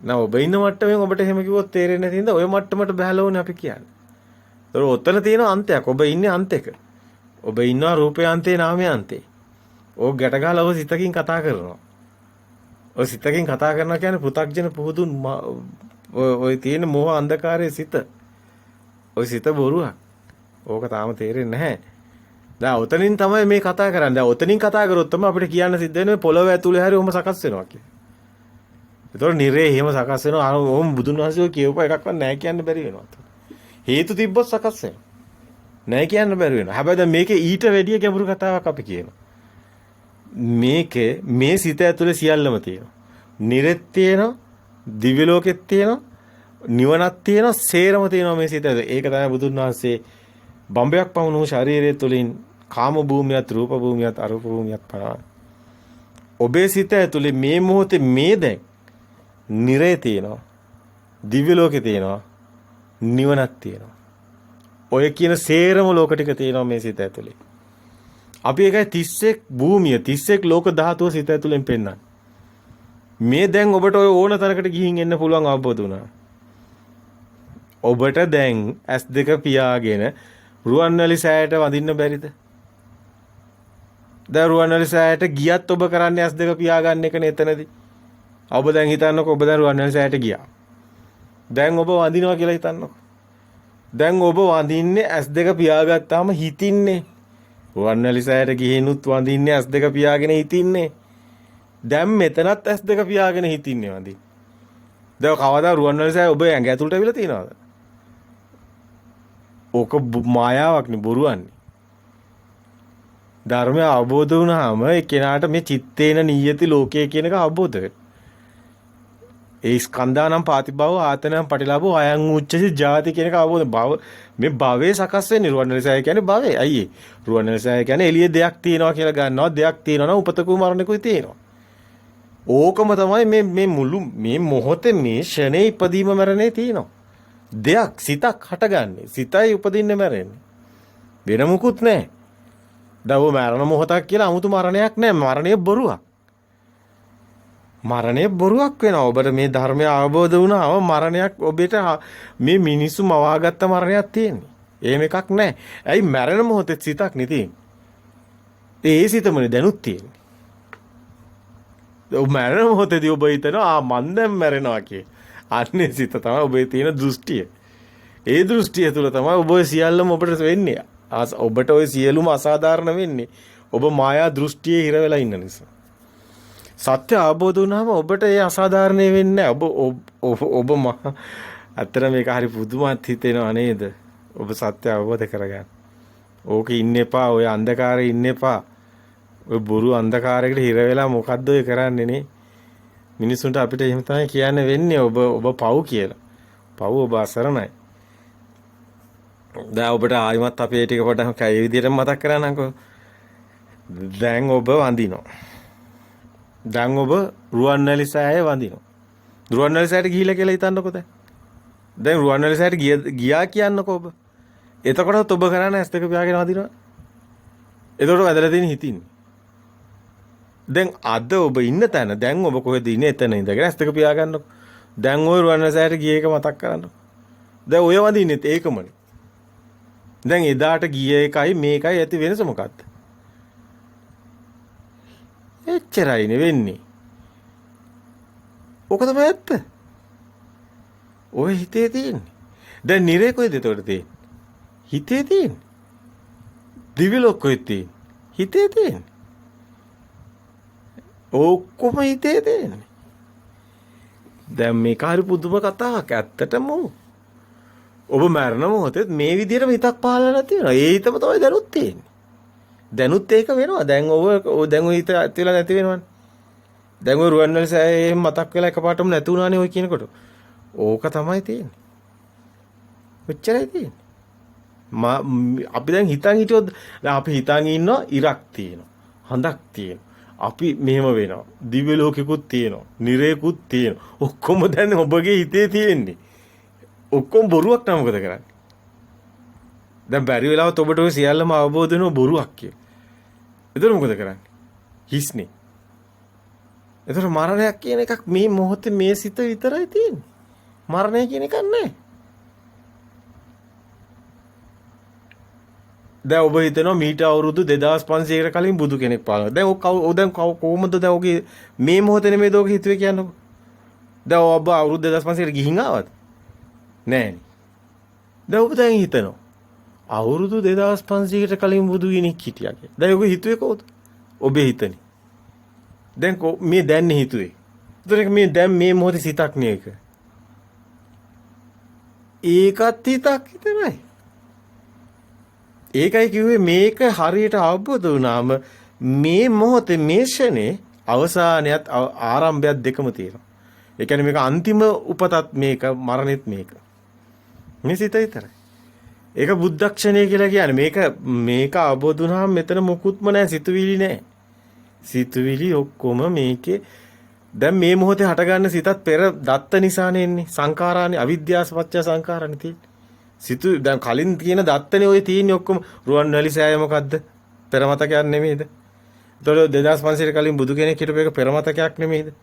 නෑ ඔබ ඉන්න මට්ටමෙන් ඔබට එහෙම කිව්වොත් තේරෙන්නේ නැති හින්දා ඔය මට්ටමට බහලා ඕනේ අපි කියන්නේ. ඒතර ඔතන තියෙන අන්තයක්. ඔබ ඉන්නේ අන්තයක. ඔබ ඉන්නවා රූපේ අන්තේ නාමයේ අන්තේ. ඕක ගැට ගහලා ඔය සිතකින් කතා කරනවා. ඔය සිතකින් කතා කරනවා කියන්නේ පෘථග්ජන පුහුදුන් ඔය තියෙන මෝහ අන්ධකාරයේ සිත. ඔය සිත බොරුවක්. ඕක තාම තේරෙන්නේ නැහැ. දැන් ඔතනින් තමයි මේ කතා කරන්නේ. දැන් ඔතනින් කතා කරොත් තමයි අපිට කියන්න සිද්ධ වෙන්නේ පොළොව ඇතුලේ හරි ඔහම සකස් වෙනවා කියලා. ඒතකොට නිරේ එහෙම සකස් වෙනවා. ඔහොම බුදුන් වහන්සේ ඔය කියවපුවා එකක්වත් නැහැ කියන්න බැරි වෙනවා. හේතු තිබ්බොත් සකස් වෙනවා. නැහැ කියන්න බැරි වෙනවා. හැබැයි දැන් මේකේ ඊට වැඩිය ගැඹුරු කතාවක් අපි කියනවා. මේකේ මේ සිත ඇතුලේ සියල්ලම තියෙනවා. නිරෙත් තියෙනවා, දිව්‍ය ලෝකෙත් තියෙනවා, නිවනක් තියෙනවා, සේරම තියෙනවා මේ සිත ඇතුලේ. ඒක තමයි බුදුන් වහන්සේ බම්බයක් පමුණු ශරීරය තුළින් කාම භූමියත්, රූප භූමියත්, අරූප භූමියත් පනවන. ඔබේ සිත ඇතුලේ මේ මොහොතේ මේ දැන් නිරේ තියෙනවා, දිව්‍ය ලෝකේ තියෙනවා, නිවනක් තියෙනවා. ඔය කියන සේරම ලෝක ටික තියෙනවා මේ සිත ඇතුලේ. අපි ඒකයි 31 භූමිය 31 ලෝක ධාතුව සිත ඇතුලෙන් පෙන්වන්නේ. මේ දැන් ඔබට ඔය ඕන තරකට ගිහින් එන්න පුළුවන් අවබෝධ වුණා. ඔබට දැන් S2 පියාගෙන රුවන්වැලි සෑයට වඳින්න බැරිද? දැන් රුවන්වැලි සෑයට ගියත් ඔබ කරන්නේ S2 පියාගන්න එකනේ එතනදී. ඔබ දැන් හිතන්නකෝ ඔබ දැන් රුවන්වැලි සෑයට ගියා. දැන් ඔබ වඳිනවා කියලා හිතන්නකෝ. දැන් ඔබ වඳින්නේ S2 පියාගත්තාම හිතින්නේ. රුවන්වැලි සෑයට ගිහිනුත් වඳින්නේ S2 පියාගෙන හිතින්නේ. දැන් මෙතනත් S2 පියාගෙන හිතින්නේ වඳින්න. දැන් කවදා රුවන්වැලි සෑය ඔබ ඇඟ ඇතුළට ඇවිල්ලා තියනවද? ඕක මායාවක්නේ බොරුවන්නේ. ධර්මය අවබෝධ වුණාම ඒ කෙනාට මේ චිත්තේන නියති ලෝකය කියන එක අවබෝධ වෙනවා. ඒ ස්කන්ධානම් පාතිභව ආතනම් පටිලාභෝ අයං උච්චසි ජාති කියන එක අවබෝධ භව මේ භවයේ සකස් වෙන්නේ රුවන්වැලි සෑය කියන්නේ භවයේ. අයියේ රුවන්වැලි සෑය කියන්නේ එළියේ දෙයක් තියෙනවා කියලා ගන්නවා. දෙයක් තියෙනවා නම් උපතකුයි මරණකුයි තියෙනවා. ඕකම තමයි මේ මුළු මේ මොහොතේ මේ ෂණේ ඉපදීම මරණේ තියෙනවා. දෙයක් සිතක් හටගන්නේ. සිතයි උපදින්නේ මැරෙන්නේ. වෙන මුකුත් නැහැ. දව මරණ මොහොතක් කියලා 아무තු මරණයක් නැහැ. මරණය බොරුවක්. මරණය බොරුවක් වෙනවා. ඔබට මේ ධර්මය අවබෝධ වුණාම මරණයක් ඔබට මේ මිනිස්සු මවාගත්ත මරණයක් තියෙන්නේ. එහෙම එකක් නැහැ. ඇයි මරණ මොහොතේ සිතක් නේ තියෙන්නේ. ඒ සිතමනේ දැනුත් තියෙන්නේ. ඔබ මරණ මොහොතේදී ඔබ හිතනවා මන් දැන් මැරෙනවා කිය. අන්නේ සිත තමයි ඔබේ තියෙන දෘෂ්ටිය. ඒ දෘෂ්ටිය තුළ තමයි ඔබ සියල්ලම ඔබට වෙන්නේ. ඔබට ওই සියලුම අසාධාරණ වෙන්නේ. ඔබ මායා දෘෂ්ටියේ හිර වෙලා ඉන්න නිසා. සත්‍ය අවබෝධ වුණාම ඔබට ඒ අසාධාරණේ වෙන්නේ නැහැ. ඔබ අතර මේක හරි පුදුමත් හිතෙනවා නේද? ඔබ සත්‍ය අවබෝධ කරගන්න. ඕක ඉන්න එපා. ඔය අන්ධකාරේ ඉන්න එපා. ඔය බොරු අන්ධකාරයකට හිර වෙලා මොකද්ද ඔය කරන්නේ නේ? මිනිසුන්ට අපිට එහෙම තමයි කියන්න වෙන්නේ. ඔබ පව් කියලා. පව් ඔබ අසරණයි. දැන් ඔබට ආයිමත් අපි ඒ ටික පොඩ්ඩක් ඒ විදිහට මතක් කරන්නම්කෝ. දැන් ඔබ වඳිනවා. දැන් ඔබ රුවන්වැලි සෑය වඳිනවා. රුවන්වැලි සෑයට ගිහිලා කියලා හිතන්නකෝ දැන්. දැන් රුවන්වැලිසෑයට ගියා කියන්නකෝ ඔබ. එතකොටත් ඔබ කරන්නේ ඇස් දෙක පියාගෙන වදිනවා. එතකොට වැදලා තියෙන හිතින්නේ. දැන් අද ඔබ ඉන්න තැන දැන් ඔබ කොහෙද ඉන්නේ එතන ඉඳගෙන ඇස් දෙක පියාගන්නකො. දැන් ওই රුවන්වැලිසෑයට ගිය එක මතක් කරන්නකො. දැන් ඔය වදින්නෙත් ඒකමනේ. දැන් එදාට ගිය එකයි මේකයි ඇති වෙනස මොකක්ද? එච්චරයිනේ වෙන්නේ. ඔක තමයි ඇත්ත. ඔය හිතේ තියෙන්නේ. දැන් නිරේ කොහෙද එතකොට තියෙන්නේ? හිතේ තියෙන්නේ. දිවි ලෝක කොහෙද තියෙන්නේ? හිතේ තියෙන්නේ. ඔක්කොම හිතේ තියෙන්නේ. දැන් මේක හරි පුදුම කතාවක් ඇත්තටම. ඔබ මරණ මොහොතේ මේ විදිහටම හිතක් පහළ නැති වෙනවා. ඒ හිතම තමයි දැනුත් තියෙන්නේ. දැනුත් ඒක වෙනවා. දැන් දැන් ඔය හිත ඇතිලා නැති වෙනවනේ. දැන් ඔය රුවන්වැලිසෑය එහෙම මතක් වෙලා එකපාරටම නැති වුණානේ ඔය කියනකොට. ඕක තමයි තියෙන්නේ. ඔච්චරයි තියෙන්නේ. අපි දැන් හිතන් හිටියොත් අපි හිතන් ඉන්නවා ඉරක් තියෙනවා. හඳක් තියෙනවා. අපි මෙහෙම වෙනවා. දිව්‍ය ලෝකෙකුත් තියෙනවා. නිරේකුත් තියෙනවා. ඔක්කොම දැන් ඔබගේ හිතේ තියෙන්නේ. ඔක්කොම බොරුවක් නම් මොකද කරන්නේ? දැන් බැරි වෙලාවත් ඔබට ඔය සියල්ලම අවබෝධ වෙනවා බොරුවක් කියලා. එතකොට මොකද කරන්නේ? හිස්නේ. එතකොට මරණයක් කියන එකක් මේ මොහොතේ මේ සිත විතරයි තියෙන්නේ. මරණය කියන එකක් නැහැ. දැන් ඔබ හිතනවා මීට අවුරුදු 2500කට කලින් බුදු කෙනෙක් පහළ වුණා. දැන් කොහොමද දැන් ඔගේ මේ මොහොතේ නෙමෙයි දෝක හිතුවේ කියන්නකො. දැන් ඔබ අවුරුදු 2500කට ගිහින් ආවද? නෑනේ. දැන් ඔබ දැන් හිතනවා අවුරුදු 2500කට කලින් බුදු කෙනෙක් හිටියා කියලා. දැන් ඔබ හිතුවේ කොහොමද? ඔබේ හිතනේ. දැන් මේ දැන් හිතුවේ. ඒතර මේ දැන් මේ මොහොතේ සිතක් නේක. ඒකත් හිතක් විතරයි. ඒකයි කිව්වේ මේක හරියට අවබෝධ වුණාම මේ මොහොතේ මේ ෂනේ අවසානයත් ආරම්භයත් දෙකම තියෙනවා. ඒ කියන්නේ මේක අන්තිම උපතත් මේක මරණෙත් මේක. මේ සිත විතරයි. ඒක බුද්ධක්ෂණය කියලා කියන්නේ මේක අවබෝධ වුණාම මෙතන මොකුත්ම නැහැ සිතුවිලි නැහැ. සිතුවිලි ඔක්කොම මේකේ දැන් මේ මොහොතේ හටගන්න සිතත් පෙර දත්ත නිසානේ එන්නේ. සංඛාරානේ අවිද්‍යාවපච්චය සංඛාරානේ තියෙන්නේ. දැන් කලින් තියෙන දත්තනේ ඔය තියෙන්නේ ඔක්කොම රුවන්වැලිසෑය මොකද්ද? පෙර මතකයක් නෙමෙයිද? ඒතකොට 2500 කලින් බුදු කෙනෙක් හිටපු එක පෙර මතකයක් නෙමෙයිද?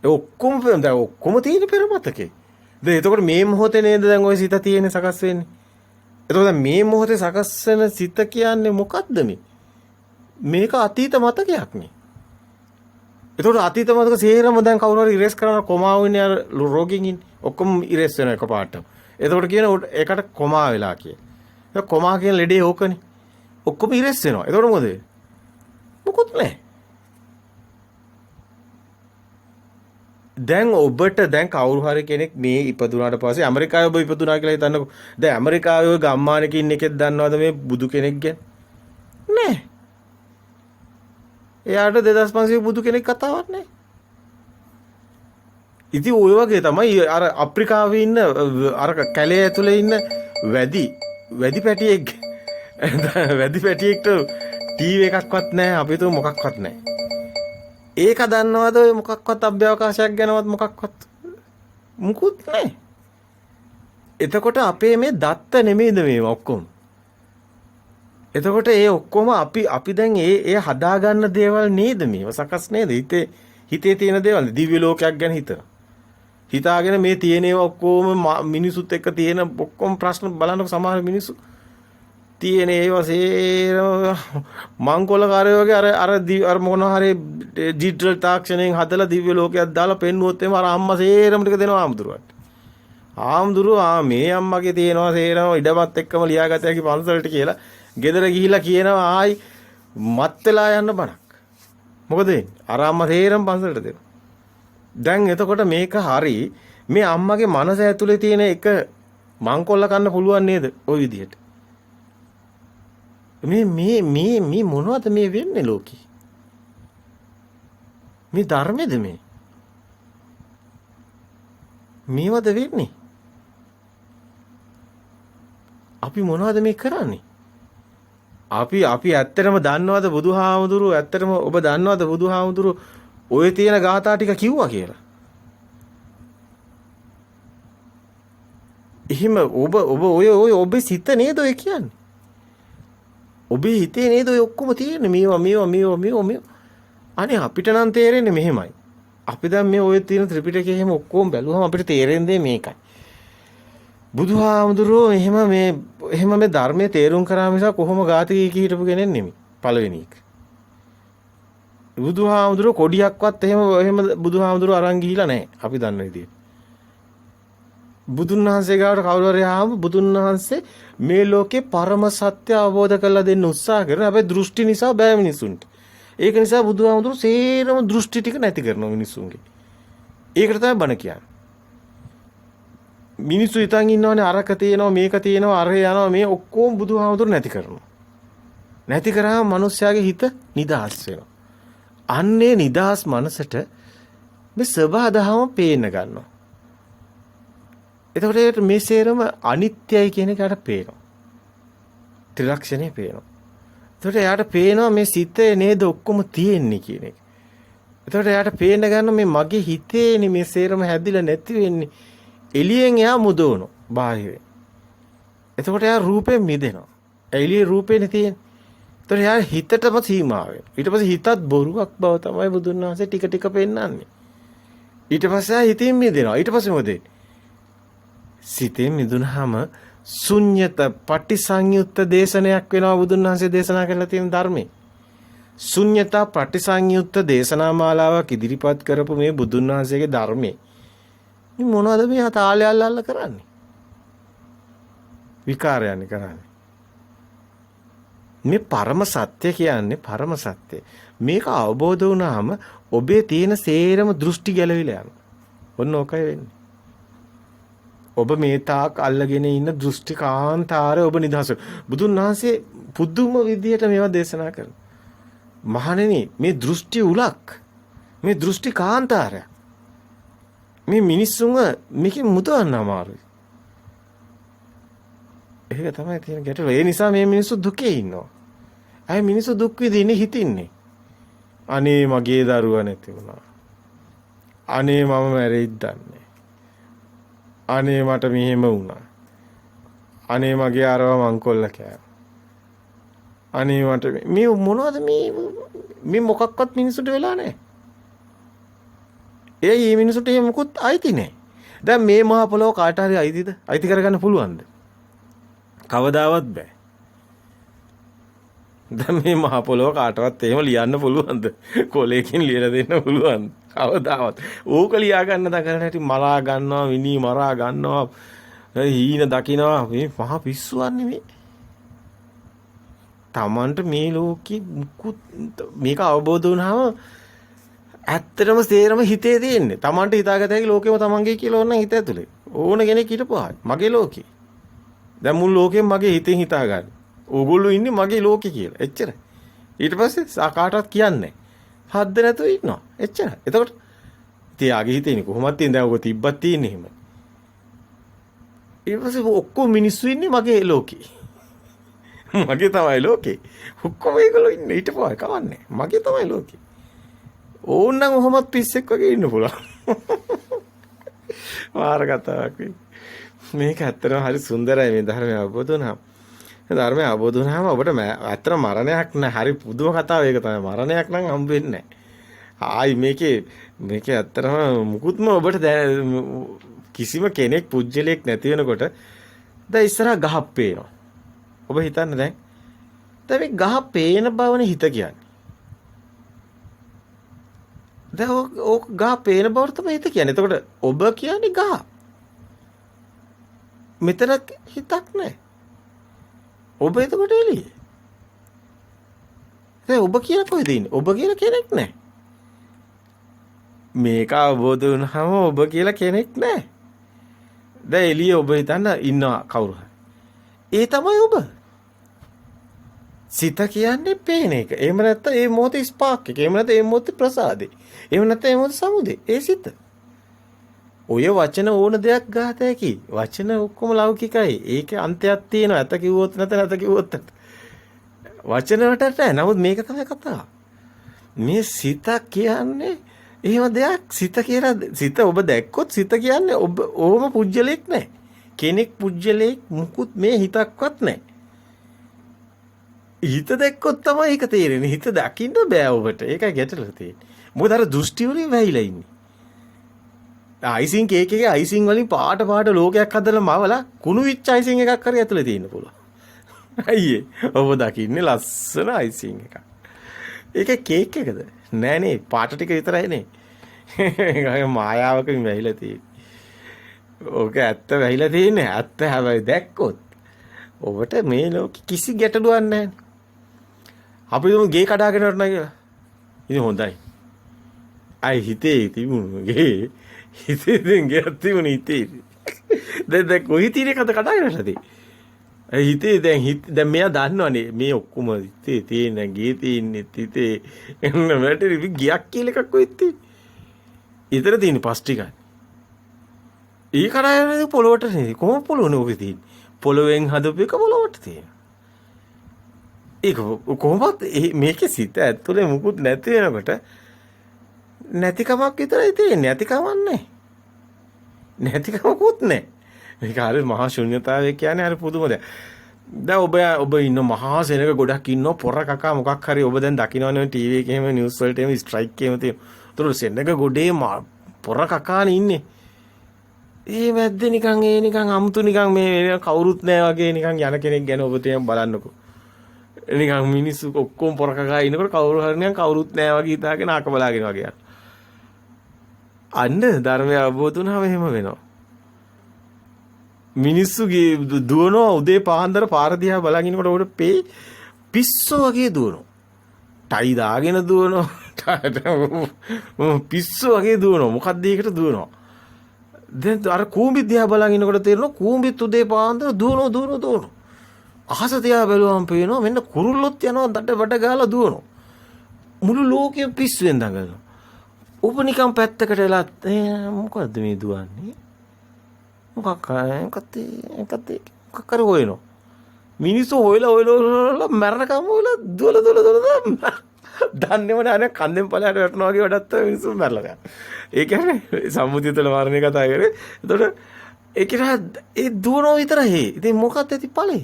ඒ ඔක්කොම දැන් ඔක්කොම තියෙන පෙර මතකේ. දැන් එතකොට මේ මොහොතේ නේද දැන් ඔය සිත තියෙන්නේ සකස් වෙන්නේ? එතකොට මේ මොහොතේ සකස් වෙන සිත කියන්නේ මොකද්ද මේ? මේක අතීත මතකයක් නේ. එතකොට අතීත මතක සේරම දැන් කවුරු හරි ඉරේස් කරන කොමා වෙන්නේ අර රෝගින් ඉන්නේ. ඔක්කොම ඉරේස් වෙන එකපාරටම. එතකොට කියන ඒකට කොමා වෙලා කියලා. ඒ කොමා කියන ලෙඩේ ඕකනේ. ඔක්කොම ඉරේස් වෙනවා. එතකොට මොකද වෙන්නේ? මොකුත් නැහැ. දැන් ඔබට දැන් කවුරු හරි කෙනෙක් මේ ඉපදුනාට පස්සේ ඇමරිකාවේ ඔබ ඉපදුනා කියලා හිතන්නකෝ. දැන් ඇමරිකාවේ ඔය ගම්මානක ඉන්න එකෙක් දන්නවද මේ බුදු කෙනෙක් ගැන? නෑ. එයාට 2500 බුදු කෙනෙක් කතාවක් නෑ. ඉතින් ඔය වගේ තමයි අර අප්‍රිකාවේ ඉන්න අර කැලේ ඇතුලේ ඉන්න වැඩි පැටියෙක් ටීවී එකක්වත් නැහැ අපි તો මොකක්වත් නැහැ. ඒක දන්නවද ඔය මොකක්වත් අභ්‍යවකාශයක් ගැනවත් මොකක්වත් මුකුත් නැහැ. එතකොට අපේ මේ දත්ත නෙමෙයිද මේවා ඔක්කොම. එතකොට ඒ ඔක්කොම අපි දැන් ඒ හදාගන්න දේවල් නේද මේව සකස් නේද? හිතේ තියෙන දේවල් දිව්‍ය ලෝකයක් ගැන හිතාගෙන මේ තියෙන ඒවා ඔක්කොම මිනිසුත් එක්ක තියෙන ඔක්කොම ප්‍රශ්න බලනකොට සමහර මිනිස්සු තියෙන ඒවා සේරම මංකොලකාරයෝ වගේ අර මොන හරි ඩිජිටල් තාක්ෂණයෙන් හදලා දිව්‍ය ලෝකයක් දාලා පෙන්නුවොත් එම අර අම්මා සේරම ටික දෙනවා ආම්දුරුවට. ආම්දුරුවා මේ අම්මගේ තියෙනවා සේරම ඉඩමත් එක්කම ලියාගත හැකි පන්සලට කියලා ගෙදර ගිහිල්ලා කියනවා ආයි මත් වෙලා යන්න බණක්. මොකද වෙන්නේ? අර අම්මා සේරම පන්සලට දෙනවා. දැන් එතකොට මේක හරි මේ අම්මගේ මනස ඇතුලේ තියෙන එක මංකොල්ල කන්න පුළුවන් නේද ওই විදිහට? මේ මොනවද මේ වෙන්නේ ලෝකේ? මේ ධර්මෙද මේ? මේවද වෙන්නේ? අපි මොනවද මේ කරන්නේ? අපි ඇත්තටම දන්නවද බුදුහාමුදුරුවෝ ඇත්තටම ඔබ දන්නවද බුදුහාමුදුරුවෝ ඔය තියෙන ગાථා ටික කිව්වා කියලා? එහෙම ඔබ ඔය ඔබේ සිත නේද ඔය කියන්නේ? ඔබේ හිතේ නේද ඔය ඔක්කොම තියෙන්නේ මේවා. අනේ අපිට නම් තේරෙන්නේ මෙහෙමයි. අපි දැන් මේ ඔය තියෙන ත්‍රිපිටකයේ එහෙම ඔක්කොම බැලුවම අපිට තේරෙන දේ මේකයි. බුදුහාමුදුරුවෝ එහෙම මේ ධර්මයේ තේරුම් කරා මිසක් කොහොම ගාති කී හිටපු කෙනෙක් නෙමෙයි. පළවෙනි එක. බුදුහාමුදුරුවෝ කොඩියක්වත් එහෙම බුදුහාමුදුරුවෝ අරන් ගිහිලා නැහැ. අපි දන්න විදියට. බුදුන් වහන්සේ ගාවට කවුරු හරි ආවම බුදුන් වහන්සේ මේ ලෝකේ පරම සත්‍ය අවබෝධ කරලා දෙන්න උත්සාහ කරන හැබැයි දෘෂ්ටි නිසා බෑ මිනිසුන්ට. ඒක නිසා බුදුහාමුදුරුවෝ සේරම දෘෂ්ටි ටික නැති කරනවා මිනිසුන්ගේ. ඒකට තමයි බණ කියන්නේ. මිනිස්සු හිතන් ඉන්නවනේ අරක තියෙනවා මේක තියෙනවා අර යනවා මේ ඔක්කොම බුදුහාමුදුරුවෝ නැති කරනවා. නැති කරාම මිනිස්යාගේ හිත නිදහස් වෙනවා. අන්නේ නිදහස් මනසට මේ සබහා දහම පේන්න ගන්නවා. එතකොට මේ සේරම අනිත්‍යයි කියන එකට පේනවා. ත්‍රිලක්ෂණේ පේනවා. එතකොට එයාට පේනවා මේ සිතේ නේද ඔක්කොම තියෙන්නේ කියන එක. එතකොට එයාට පේන්න ගන්න මේ මගේ හිතේනේ මේ සේරම හැදිලා නැති වෙන්නේ. එළියෙන් එයා මුදවනවා බාහිරේ. එතකොට එයා රූපයෙන් මිදෙනවා. එළියේ රූපේනේ තියෙන්නේ. එතකොට එයා හිතටම සීමා වෙනවා. ඊට පස්සේ හිතත් බොරුවක් බව තමයි බුදුන් වහන්සේ ටික ටික පෙන්නන්නේ. ඊට පස්සේ හිතින් මිදෙනවා. ඊට පස්සේ මොකද වෙන්නේ? සිතෙන් මිදුනහම ශුන්්‍යත පටිසංයුත්ත දේශනයක් වෙනවා බුදුන් වහන්සේ දේශනා කරලා තියෙන ධර්මයේ. ශුන්්‍යතා පටිසංයුත්ත දේශනා මාලාවක් ඉදිරිපත් කරපු මේ බුදුන් වහන්සේගේ ධර්මයේ. මේ මොනවද මේ තාලය අල්ලල්ලා කරන්නේ? විකාරයන්නේ කරන්නේ. මේ පරම සත්‍ය කියන්නේ පරම සත්‍ය. මේක අවබෝධ වුණාම ඔබේ තියෙන සේරම දෘෂ්ටි ගැලවිලා යනවා. ඔන්න ඕකයි වෙන්නේ. ඔබ මේ තාක් අල්ලගෙන ඉන්න දෘෂ්ටි කාන්තාරේ ඔබ නිදහස. බුදුන් වහන්සේ පුදුම විදියට මේවා දේශනා කරනවා. මහණෙනි මේ දෘෂ්ටි උලක්. මේ දෘෂ්ටි කාන්තාරය. මේ මිනිස්සුන්ව මේකෙන් මුදවන්න අමාරුයි. ඒක තමයි තියෙන ගැටලුව. ඒ නිසා මේ මිනිස්සු දුකේ ඉන්නවා. අය මිනිස්සු දුක් විඳින්නේ හිතින්නේ. අනේ මගේ දරුවා නැති වුණා. අනේ මම මැරෙයිද දන්නේ. අනේ මට මෙහෙම වුණා. අනේ මගේ අරව මංකොල්ල කෑවා. අනේ මට මේ මොනවද මේ මොකක්වත් මිනිසුන්ට වෙලා නැහැ. ඒ මිනිසුන්ට එහෙම මොකුත් අයිති නැහැ. දැන් මේ මහ පොළොව කාට හරි අයිතිද? අයිති කරගන්න පුළුවන්ද? කවදාවත් බෑ. දැන් මේ මහ පොළොව කාටවත් එහෙම ලියන්න පුළුවන්ද? කොලයකින් ලියලා දෙන්න පුළුවන්ද? කවදාවත්. ඕක ලියා ගන්න දකරන හැටි මරා ගන්නවා, විනි මරා ගන්නවා, හීන දකින්නවා. මේ මහ පිස්සුවක් නෙමෙයි. Tamanට මේ ලෝකෙ මේක අවබෝධ වුණාම ඇත්තටම සේරම හිතේ තියෙන්නේ. Tamanට හිතාගත හැකි ලෝකෙම Tamanගේ කියලා ඕන හිත ඇතුලේ. ඕන කෙනෙක් හිටපුවා. මගේ ලෝකේ. දැන් මුළු ලෝකෙම මගේ හිතෙන් හිතා ගන්න. ඕගොල්ලෝ ඉන්නේ මගේ ලෝකේ කියලා. එච්චරයි. ඊට පස්සේ කාටවත් කියන්නේ නැහැ. හද්ද නැතුව ඉන්නවා. එච්චරයි. එතකොට තියාගේ හිතේනේ කොහොමද තියෙන්නේ? දැන් ඔක තිබ්බත් තියෙන්නේ එහෙම. ඊට පස්සේ ඔක්කොම මිනිස්සු ඉන්නේ මගේ ලෝකේ. මගේ තමයි ලෝකේ. ඔක්කොම ඒගොල්ලෝ ඉන්නේ හිටපුවා කවන්නේ. මගේ තමයි ලෝකේ. ඕන්නම් ඔහොමත් පිස්සෙක් වගේ ඉන්න පුළුවන්. මාර කතාවක් මේක ඇත්තටම හරි සුන්දරයි මේ ධර්මය අවබෝධ වුණාම. ධර්මය අවබෝධ වුණාම ඔබට ඇත්තට මරණයක් නැහැ. හරි පුදුම කතාව ඒක තමයි. මරණයක් නම් හම්බ වෙන්නේ නැහැ. ආයි මේකේ ඇත්තටම මුකුත්ම ඔබට කිසිම කෙනෙක් පුජ්‍යලයක් නැති වෙනකොට දැන් ඉස්සරහා ගහක් පේනවා. ඔබ හිතන්න දැන් මේ ගහ පේන බවනේ හිත කියන්නේ. දැන් ඕක ගහ පේන බවට තමයි හිත කියන්නේ. එතකොට ඔබ කියන්නේ ගහ. මෙතන හිතක් නැහැ. ඔබ එතකොට එළියේ. දැන් ඔබ කියන කොහෙද ඉන්නේ? ඔබ කියලා කෙනෙක් නැහැ. මේක අවබෝධ වුණාම ඔබ කියලා කෙනෙක් නැහැ. දැන් එළියේ ඔබ හිතන්න ඉන්නවා කවුරු හරි. ඒ තමයි ඔබ. සිත කියන්නේ පේන එක. එහෙම නැත්නම් ඒ මොහොතේ ස්පාක් එක. එහෙම නැත්නම් ඒ මොහොතේ ප්‍රසාදේ. එහෙම නැත්නම් ඒ මොහොතේ සමුදේ. ඒ සිත. ඔය වචන ඕන දෙයක් ගහත හැකි. වචන ඔක්කොම ලෞකිකයි. ඒකේ අන්තයක් තියෙනවා. ඇත කිව්වොත් නැත කිව්වොත් නැත. වචන වලට නැහැ. නමුත් මේක තමයි කතාව. මේ සිත කියන්නේ එහෙම දෙයක්. සිත කියලා සිත ඔබ දැක්කොත් සිත කියන්නේ ඔබ ඕම පුජ්‍යලයක් නැහැ. කෙනෙක් පුජ්‍යලේ මුකුත් මේ හිතක්වත් නැහැ. හිත දැක්කොත් තමයි ඒක තේරෙන්නේ. හිත දකින්න බෑ ඔබට. ඒකයි ගැටලුව තියෙන්නේ. මොකද අර දෘෂ්ටි වලින් වැහිලා ඉන්නේ. අයිසිං කේක් එකේ අයිසිං වලින් පාට ලෝකයක් හදලා මවලා කුණු විච් අයිසිං එකක් හරි ඇතුලේ තියෙන්න පුළුවන්. අයියේ ඔබ දකින්නේ ලස්සන අයිසිං එකක්. ඒක කේක් එකද? නෑ නේ පාට ටික විතරයි නේ. ඒක මායාවකින් වැහිලා තියෙන්නේ. ඕක ඇත්ත වැහිලා තියෙන්නේ. ඇත්ත හැබැයි දැක්කොත් ඔබට මේ ලෝකෙ කිසි ගැටලුවක් නැහැ. අපි දුමු ගේ කඩාගෙන යනවා කියලා. ඉතින් හොඳයි. අයි හිතේ තිබුණු ගේ හිතේ දැන් ගේ තිබුණු හිතේ. දැන් කොහි තියෙන එකද කඩාගෙන යන්නේ? හිතේ දැන් මෙයා දන්නවනේ මේ ඔක්කොම හිතේ තියෙන ගේ තියෙන්නේ හිතේ එන්න වැටේ ගියක් කියලා එකක් කොහෙද තියෙන්නේ? ඊතර තියෙන පස් ටිකයි. ඊ කඩාගෙන පොළොවට නේ කොහොම පොළොවනේ ඔබේ තියෙන්නේ? පොළොවෙන් හදපු එක පොළොවට තියෙනවා. ඒක කොහොමද මේකේ සිත ඇතුලේ මුකුත් නැති වෙනකොට නැතිකමක් විතරයි තියෙන්නේ. නැතිකමක් නැහැ. නැතිකමකුත් නැහැ. මේක හරිය මහා ශුන්‍යතාවය කියන්නේ හරිය පුදුම දෙයක්. දැන් ඔබ ඉන්න මහා සෙනඟ ගොඩක් ඉන්නව පොර කකා මොකක් හරි ඔබ දැන් දකින්නවනේ ටීවී එකේ එහෙම නිවුස් වලට එහෙම ස්ට්‍රයික් එහෙම තියෙනවා. ඒතර සෙනඟ ගොඩේ පොර කකානේ ඉන්නේ. ඒ වැද්ද නිකන් අමුතු නිකන් මේ කවුරුත් නැහැ වගේ නිකන් යන කෙනෙක් ගැන ඔබ තියන් බලන්නකෝ. නිකන් මිනිස්සු ඔක්කොම පොර කකා ඉනකොට කවුරු හරි නිකන් කවුරුත් නැහැ වගේ හිතාගෙන ආක බලාගෙන වගේ යනවා. අන්න ධර්මය අවබෝධ වුණාම එහෙම වෙනවා. මිනිස්සුගේ දුවනවා උදේ පාන්දර පාර දිහා බලන් ඉනකොට උඩ පිස්සෝ වගේ දුවනවා. ටයි දාගෙන දුවනවා. පිස්සෝ වගේ දුවනවා. මොකක්ද ඒකට දුවනවා? දැන් අර කූඹි දිහා බලන් ඉනකොට තේරෙනවා කූඹිත් උදේ පාන්දර දුවනවා. අහස දිහා බැලුවම පේනවා මෙන්න කුරුල්ලොත් යනවා බඩ ගාලා දුවනවා. මුළු ලෝකෙම පිස්සුවෙන් දඟලනවා. ඔබ නිකන් පැත්තකට වෙලා මොකද්ද මේ දුවන්නේ? මොකක් කර හොයනවා. මිනිස්සු හොයලා මරණකම් හොයලා දුවලා දන්නේම නැහැ කන්දෙන් පළයට වැටෙනවා වගේ වැඩක් තමයි මිනිස්සු මරලා ගන්න. ඒ කියන්නේ සම්මුතියතල මරණේ කතා කරේ. එතකොට ඒක ඒ දුවනවා විතරයි. ඉතින් මොකක්ද ඇති ඵලෙ?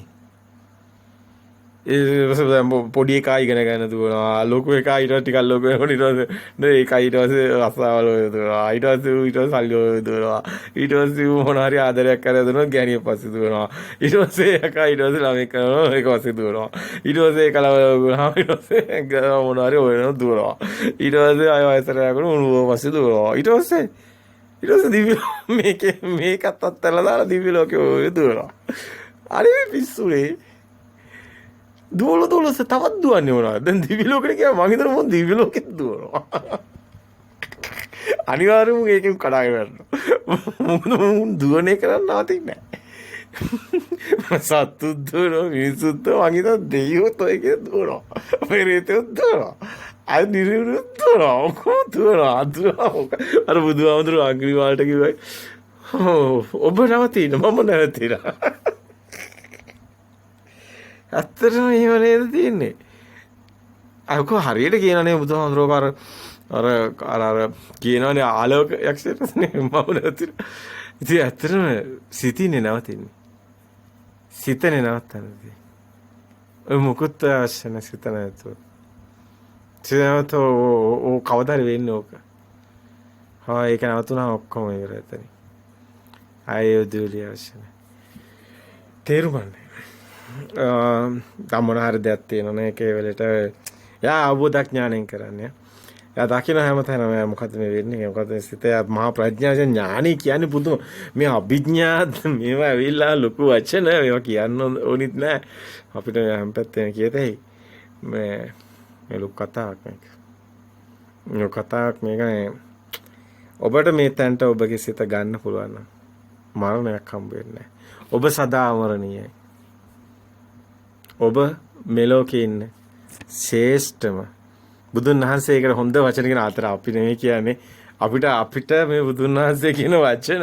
ඒ පොඩි එකා ඉගෙන ගන්න දුවනවා. ලොකු එකා ඊට ටිකක් ලොකු වෙනකොට ඊට පස්සේ රස්සාවල දුවනවා. ඊට පස්සේ සල්ලි දුවනවා. ඊට පස්සේ මොන හරි ආදරයක් කරලා දුවනවා ගෑණිය පස්සේ දුවනවා. ඊට පස්සේ එකා ඊට පස්සේ ළමෙක් කරනවා ඒක පස්සේ දුවනවා. ඊට පස්සේ එකලා ඊට පස්සේ මොන හරි හොයනවා දුවනවා. ඊට පස්සේ ආයෙ වයසට යනකොට උණුව පස්සේ දුවනවා. ඊට පස්සේ දිවි මේකත් අත්හැරලා දාලා දිවි ලෝකෙ දුවනවා. අර පිස්සුනේ දුවල තවත් දුවන්නේ මොනවද? දැන් දිවි ලෝකෙට ගියා මං හිතන මොන් දිවි ලෝකෙත් දුවනවා. අනිවාර්යයෙන්ම ඒකෙන් කඩාගෙන යනවා. මොකද දුවන එක නවතින්නේ නැහැ. සත්තු දුවනවා මිනිස්සුත් මං හිතන දෙයියොත් ඔය එකේ දුවනවා. පෙරේතයොත් දුවනවා. අය නිරුරුත් දුවනවා. ඔක්කොම දුවනවා. අර බුදුහාමුදුරුවෝ අග්නිවාලට කිව්වයි. ඔබ නවතින්න මම නැවතිලා. ඇත්තටම එහෙම නේද තියෙන්නේ. අයක හරියට කියනනේ බුදුහාමුදුරුවෝ අර කියනනේ ආලෝක යක්ෂයටනේ මම නැතිලා. ඉතින් ඇත්තටම සිතින්නේ නවතින්නේ. සිතනේ නවත්තන්නේ. ඔය මොකුත් අවශ්‍ය නැහැ සිත නැතුව. සිතනතෝ කවදාද වෙන්නේ ඕක. ඒක නවතුනා ඔක්කොම ඉවරයි එතන. ආයෙ දුලිය අවශ්‍ය නැහැ. තේරුම්න්නේ. තමන හරි දෙයක් තියෙනවනේ ඒකේ වෙලට යා අවබෝධඥාණයෙන් කරන්නේ. යා දකින්න හැමතැනම මොකද්ද මේ වෙන්නේ? මොකද්ද සිත මහා ප්‍රඥා ඥානි කියන්නේ පුදුම. මේ අභිඥා මේවා ඇවිල්ලා ලොකු වචන මේවා කියන්න ඕනිත් නෑ. අපිට හැම පැත්තෙම කියතේ මේ ලොකු කතාවක් මේක. ලොකු කතාවක් මේකනේ. ඔබට මේ තැනට ඔබගේ සිත ගන්න පුළුවන් නම් මරණයක් හම්බ වෙන්නේ නෑ. ඔබ සදා අමරණීයයි. ඔබ මෙලෝකේ ඉන්න ශ්‍රේෂ්ඨම බුදුන් වහන්සේ ඒකට හොඳ වචන කියන අතර අපි නෙමෙයි කියන්නේ අපිට මේ බුදුන් වහන්සේ කියන වචන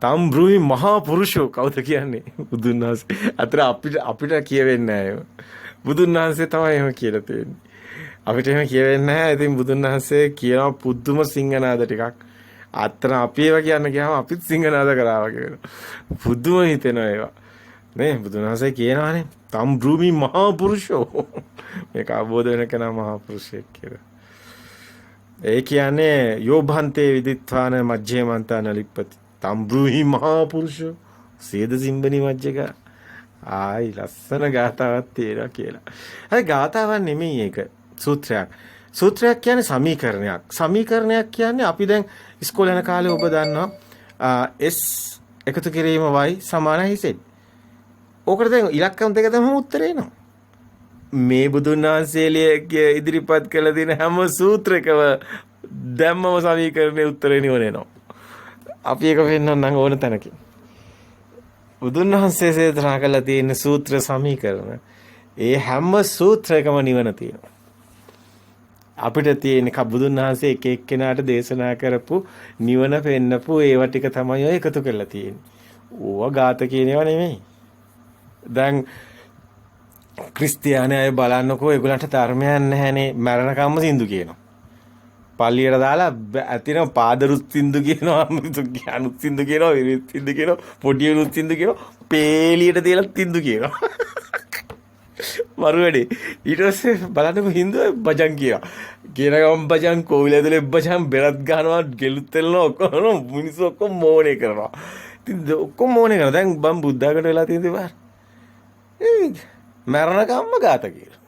තම් බ්‍රුහි මහා පුරුෂෝ කවුද කියන්නේ බුදුන් වහන්සේ අතර අපිට කියවෙන්නේ නැහැ. බුදුන් වහන්සේ තමයි එහෙම කියලා තියෙන්නේ. අපිට එහෙම කියවෙන්නේ නැහැ. ඉතින් බුදුන් වහන්සේ කියන පුදුම සිංහනාද ටිකක් අත්තර අපි ඒවා කියන්න ගියාම අපිත් සිංහනාද කරා වගේ වෙනවා. පුදුම හිතෙනවා ඒවා. නේ බුදුන් වහන්සේ කියනවානේ තම් බ්‍රූමි මහා පුරුෂෝ. මේක අවබෝධ වෙන කෙනා මහා පුරුෂයෙක් කියලා. ඒ කියන්නේ යෝභන්තේ විදිත්වාන මජ්ජේමන්තාන ලිප්පති. තම් බ්‍රූහි මහා පුරුෂෝ සේද සිම්බනි මජ්ජක. ආයි ලස්සන ගාතාවක් තියෙනවා කියලා. හරි ගාතාවක් නෙමෙයි ඒක. සූත්‍රයක්. සූත්‍රයක් කියන්නේ සමීකරණයක්. සමීකරණයක් කියන්නේ අපි දැන් ඉස්කෝලේ යන කාලේ ඔබ දන්නවා s එකතු කිරීම y සමානයි z. ඕකට දැන් ඉලක්කම් දෙක තමයි උත්තරේ එනවා. මේ බුදුන් වහන්සේලිය ඉදිරිපත් කළ දින හැම සූත්‍රයකම දැම්මම සමීකරණයේ උත්තරේ නිවනවා. අපි ඒක වෙන්නනම් ඕන තැනකින්. බුදුන් වහන්සේ දේශනා කළ තියෙන සූත්‍ර සමීකරණ ඒ හැම සූත්‍රයකම නිවන තියෙනවා. අපිට තියෙන බුදුන් වහන්සේ එක එක්කෙනාට දේශනා කරපු නිවන පෙන්නපු ඒවා ටික තමයි ඔය එකතු කරලා තියෙන්නේ. ඕවා ગાත කියන ඒවා නෙමෙයි. දැන් ක්‍රිස්තියානි අය බලන්නකෝ ඒගොල්ලන්ට ධර්මයක් නැහැනේ මරණකම්ම සින්දු කියනවා. පල්ලියට දාලා ඇතින පාදරුත් සින්දු කියනවා අනුත් සින්දු කියනවා විරිත් සින්දු කියනවා පොඩි උනුත් සින්දු කියනවා පේලියට තියලා සින්දු කියනවා. මරු වැඩේ. ඊට පස්සේ බලන්නකො හින්දුව බජන් කියනවා. කියන ගමන් බජන් කෝවිල ඇතුලේ බජන් බෙරත් ගන්නවා ගෙලුත් තෙල්නවා ඔක්කොම මිනිස්සු ඔක්කොම මෝනේ කරනවා. ඉතින් ඔක්කොම මෝනේ කරනවා. දැන් බම් බුද්ධාගමට වෙලා තියෙන දේ බලන්න. මරණකම්ම ગાත කියලා.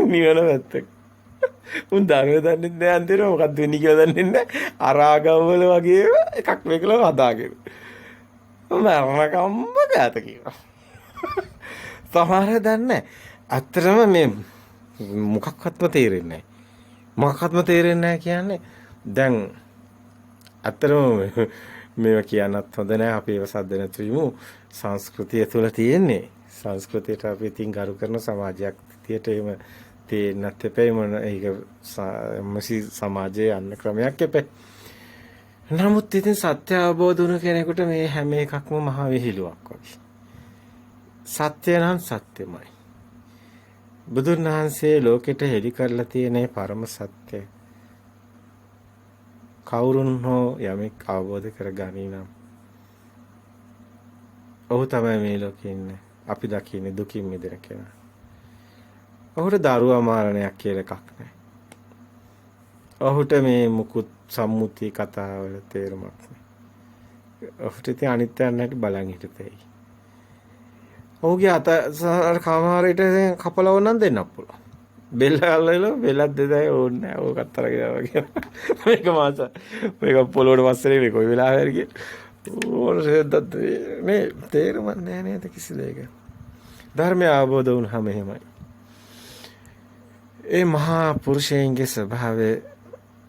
නිවන වැත්තක්. උන් ධර්මය දන්නේ නැහැ අන්තිමට මොකක්ද වෙන්නේ කියලා දන්නේ නැහැ. අරාගම්වල වගේ එකක් මේකලව හදාගෙන. මරණකම්ම ગાත කියලා. සමහර දන්නේ ඇත්තටම මේ මොකක්වත්ම තේරෙන්නේ නැහැ. මොකක්වත්ම තේරෙන්නේ නැහැ කියන්නේ දැන් ඇත්තටම මේවා කියන්නත් හොඳ නැහැ. අපි ඒව සද්ද නැතුව ඉමු. සංස්කෘතිය තුළ තියෙන්නේ. සංස්කෘතියට අපි ඉතින් ගරු කරන සමාජයක් විදියට එහෙම තේන්නත් එපේ මොන ඒක සමාජයේ යන්න ක්‍රමයක් එපේ. නමුත් ඉතින් සත්‍ය අවබෝධ වුණ කෙනෙකුට මේ හැම එකක්ම මහ විහිළුවක් වගේ. සත්‍ය නම් සත්‍යමයි. බුදුන් වහන්සේ ලෝකෙට හෙළි කරලා තියෙන පරම සත්‍ය කවුරුන් හෝ යමෙක් අවබෝධ කරගනී නම් ඔහු තමයි මේ ලෝකේ ඉන්නේ. අපි දකින්නේ දුකින් මිදෙන කෙනා. ඔහුට දරුවා මාරණයක් කියලා එකක් නැහැ. ඔහුට මේ මුකුත් සම්මුති කතාවල තේරුමක් නැහැ. ඔහුට ඉතින් අනිත්‍යයන් නැති බලන් හිටතේ. ඔහුගේ අත කමාරයට කපලා ඕනනම් දෙන්නත් පුළුවන්. බෙල්ල අල්ලලා බෙල්ලක් දෙදයි ඕනේ නැහැ. ඕකත් අරගෙන වගේ. මේක මාස මේක පොළොවට පස්සේ නේ කොයි වෙලාවෙ හරි ගියේ. ඕනෙදත් මේ තේරුම් නැහැ නේද කිසි දෙයක. ධර්මය අවබෝධ වුණාම එහෙමයි. ඒ මහා පුරුෂයන්ගේ ස්වභාවය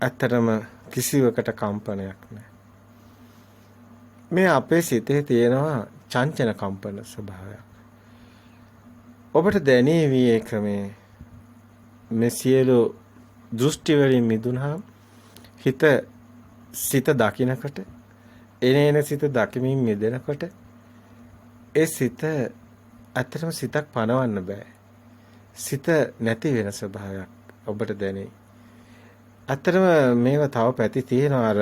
ඇත්තටම කිසිවකට කම්පනයක් නැහැ. මේ අපේ සිතේ තියෙනවා චංචන කම්පන ස්වභාවයක්. ඔබට දැනේවි ඒක මේ සියලු දෘෂ්ටි වලින් මිදුණාම සිත දකින්නකොට එනේන සිත දකිමින් මිදෙනකොට ඒ සිත ඇත්තටම සිතක් පනවන්න බෑ. සිත නැති වෙන ස්වභාවයක් ඔබට දැනේ. ඇත්තටම මේව තව පැති තියෙනවා අර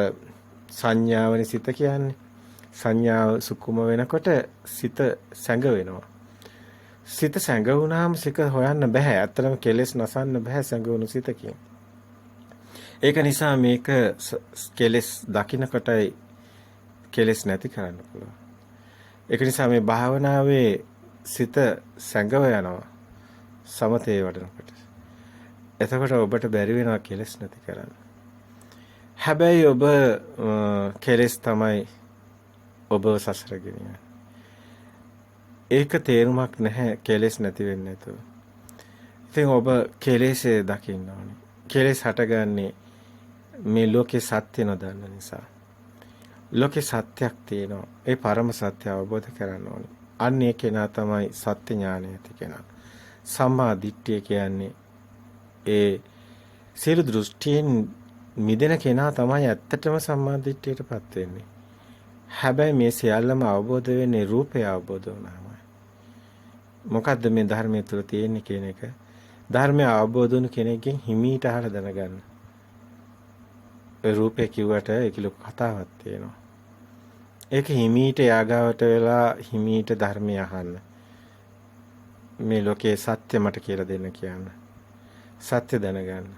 සංඥාවනි සිත කියන්නේ. සංඥාව සුකුම වෙනකොට සිත සැඟ වෙනවා. සිත සැඟ වුණාම සිත හොයන්න බෑ. ඇත්තටම කෙලෙස් නසන්න බෑ සැඟ වුණු සිතකින්. ඒක නිසා මේක කෙලෙස් දකින්නකොටයි කෙලෙස් නැති කරන්න පුළුවන්. ඒක නිසා මේ භාවනාවේ සිත සැඟව යනවා. සමතේ වඩනකොට. එතකොට ඔබට බැරි වෙනවා කෙලෙස් නැති කරන්න. හැබැයි ඔබ කෙලෙස් තමයි ඔබ සසර ගෙනියන්නේ. ඒක තේරුමක් නැහැ කෙලෙස් නැති වෙන්නේ නැතුව. ඉතින් ඔබ කෙලෙසේ දකින්න ඕනේ. කෙලෙස් හටගන්නේ මේ ලෝකේ සත්‍ය නොදන්න නිසා. ලෝකේ සත්‍යයක් තියෙනවා. ඒ පරම සත්‍ය අවබෝධ කරගන්න ඕනේ. අන්න ඒ කෙනා තමයි සත්‍ය ඥානය ඇති කෙනා. සම්මා දිට්ඨිය කියන්නේ ඒ සියලු දෘෂ්ටියෙන් මිදෙන කෙනා තමයි ඇත්තටම සම්මා දිට්ඨියටපත් වෙන්නේ. හැබැයි මේ සියල්ලම අවබෝධ වෙන්නේ රූපය අවබෝධ වුණාමයි. මොකද්ද මේ ධර්මයේ තුල තියෙන්නේ කියන එක ධර්මය අවබෝධ වුණු කෙනෙක්ගෙන් හිමීට අහලා දැනගන්න. ඔය රූපේ කිව්වට ඒක ලොකු කතාවක් තියෙනවා. ඒක හිමීට යාගාවට වෙලා හිමීට ධර්මය අහන්න. මේ ලෝකේ සත්‍ය මට කියලා දෙන්න කියන්න. සත්‍ය දැනගන්න.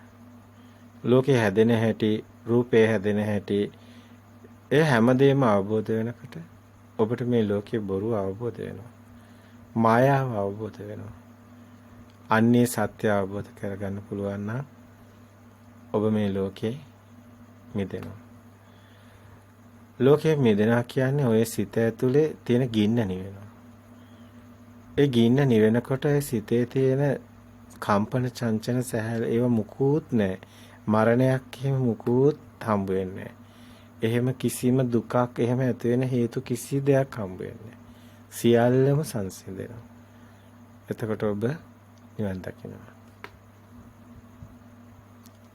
ලෝකේ හැදෙන හැටි, රූපේ හැදෙන හැටි, ඒ හැමදේම අවබෝධ වෙනකොට ඔබට මේ ලෝකේ බොරු අවබෝධ වෙනවා. මායාව අවබෝධ වෙනවා. අන්නේ සත්‍ය අවබෝධ කරගන්න පුළුවන් නම් ඔබ මේ ලෝකේ මිදෙනවා. ලෝකේ මිදෙනවා කියන්නේ ඔය සිත ඇතුලේ තියෙන ගින්න නිවෙනවා. ඒ ගින්න නිවෙනකොට ඒ සිතේ තියෙන කම්පන චංචන සහැල් ඒව මුකුත් නැහැ. මරණයක් එහෙම මුකුත් හම්බ වෙන්නේ නැහැ. එහෙම කිසිම දුකක් එහෙම ඇති වෙන හේතු කිසි දෙයක් හම්බ වෙන්නේ නැහැ. සියල්ලම සංසිඳෙනවා. එතකොට ඔබ නිවන් දකිනවා.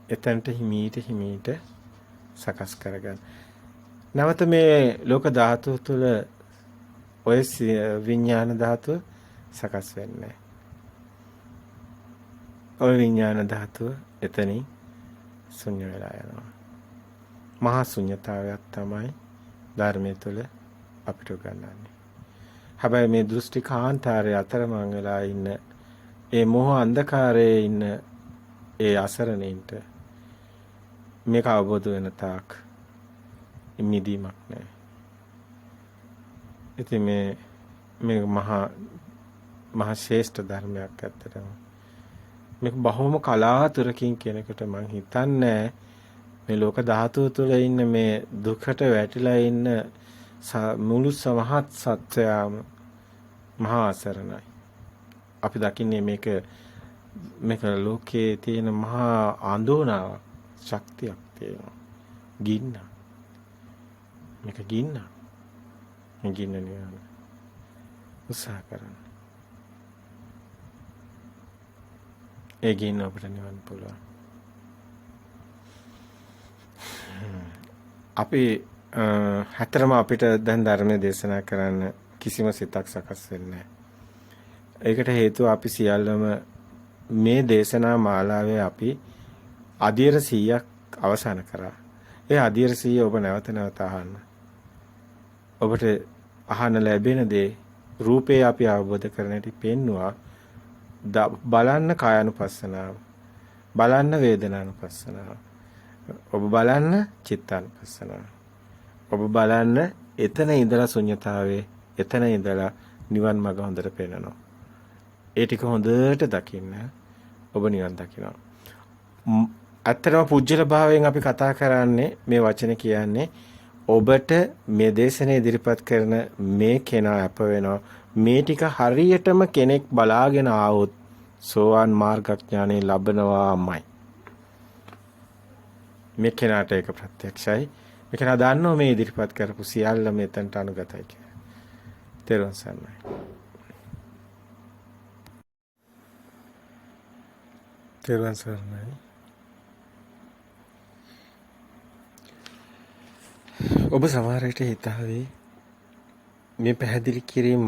එතනට හිමීට සකස් කරගන්න. නැවත මේ ලෝක ධාතුව තුළ ඔය විඥාන ධාතුව සකස් වෙන්නේ. ඔය විඥාන ධාතුව එතනින් ශුන්‍ය වෙලා යනවා. මහා ශුන්‍යතාවයක් තමයි ධර්මයේ තුල අපිට උගන්වන්නේ. හැබැයි මේ දෘෂ්ටි කාන්තාරයේ අතරමං වෙලා ඉන්න ඒ මොහ අන්ධකාරයේ ඉන්න ඒ අසරණයින්ට මේක අවබෝධ වෙන තාක් මිදීමක් නැහැ. ඉතින් මේ මහා ශ්‍රේෂ්ඨ ධර්මයක් ඇත්තටම. මේක බොහොම කලාතුරකින් කෙනෙකුට මං හිතන්නේ මේ ලෝක ධාතුව තුළ ඉන්න මේ දුකට වැටිලා ඉන්න මුළු සමහත් සත්‍යයම මහා අසරණයි. අපි දකින්නේ මේක ලෝකයේ තියෙන මහා ආందోලනාවක් ශක්තියක් තියෙනවා. ගින්න. මේක ගින්න. මේ ගින්න නිවන. උත්සාහ කරන්න. ඒ ගින්න අපිට නිවන්න පුළුවන්. අපි හතරම අපිට දැන් ධර්මයේ දේශනා කරන්න කිසිම සිතක් සකස් වෙන්නේ නැහැ. ඒකට හේතුව අපි සියල්ලම මේ දේශනා මාලාවේ අපි අධීර 100ක් අවසන් කරා. ඒ අධීර 100 ඔබ නැවත නැවත අහන්න. ඔබට අහන්න ලැබෙන දේ රූපේ අපි අවබෝධ කරගන්නට පෙන්නවා. බලන්න කායानुපස්සනාව. බලන්න වේදනානුපස්සනාව. ඔබ බලන්න චිත්තානුපස්සනාව. ඔබ බලන්න එතන ඉඳලා ශුන්‍යතාවේ එතන ඉඳලා නිවන් මඟ හොඳට පේනවා. ඒ ටික හොඳට දකින්න ඔබ නිවන් දකිනවා. අත්‍තරම පුජ්‍යල භාවයෙන් අපි කතා කරන්නේ මේ වචන කියන්නේ ඔබට මේ දේශනේ ඉදිරිපත් කරන මේ කෙනා අප වෙනවා. මේ ටික හරියටම කෙනෙක් බලාගෙන ආවොත් සෝවාන් මාර්ගඥානෙ ලබනවාමයි. මේ කෙනාට ඒක ප්‍රත්‍යක්ෂයි. මේ කෙනා දන්නවා මේ ඉදිරිපත් කරපු සියල්ල මෙතනට අනුගතයි කියලා. තෙරුවන් සරණයි. තෙරුවන් සරණයි. ඔබ සමහර විට හිතාවේ මේ පැහැදිලි කිරීම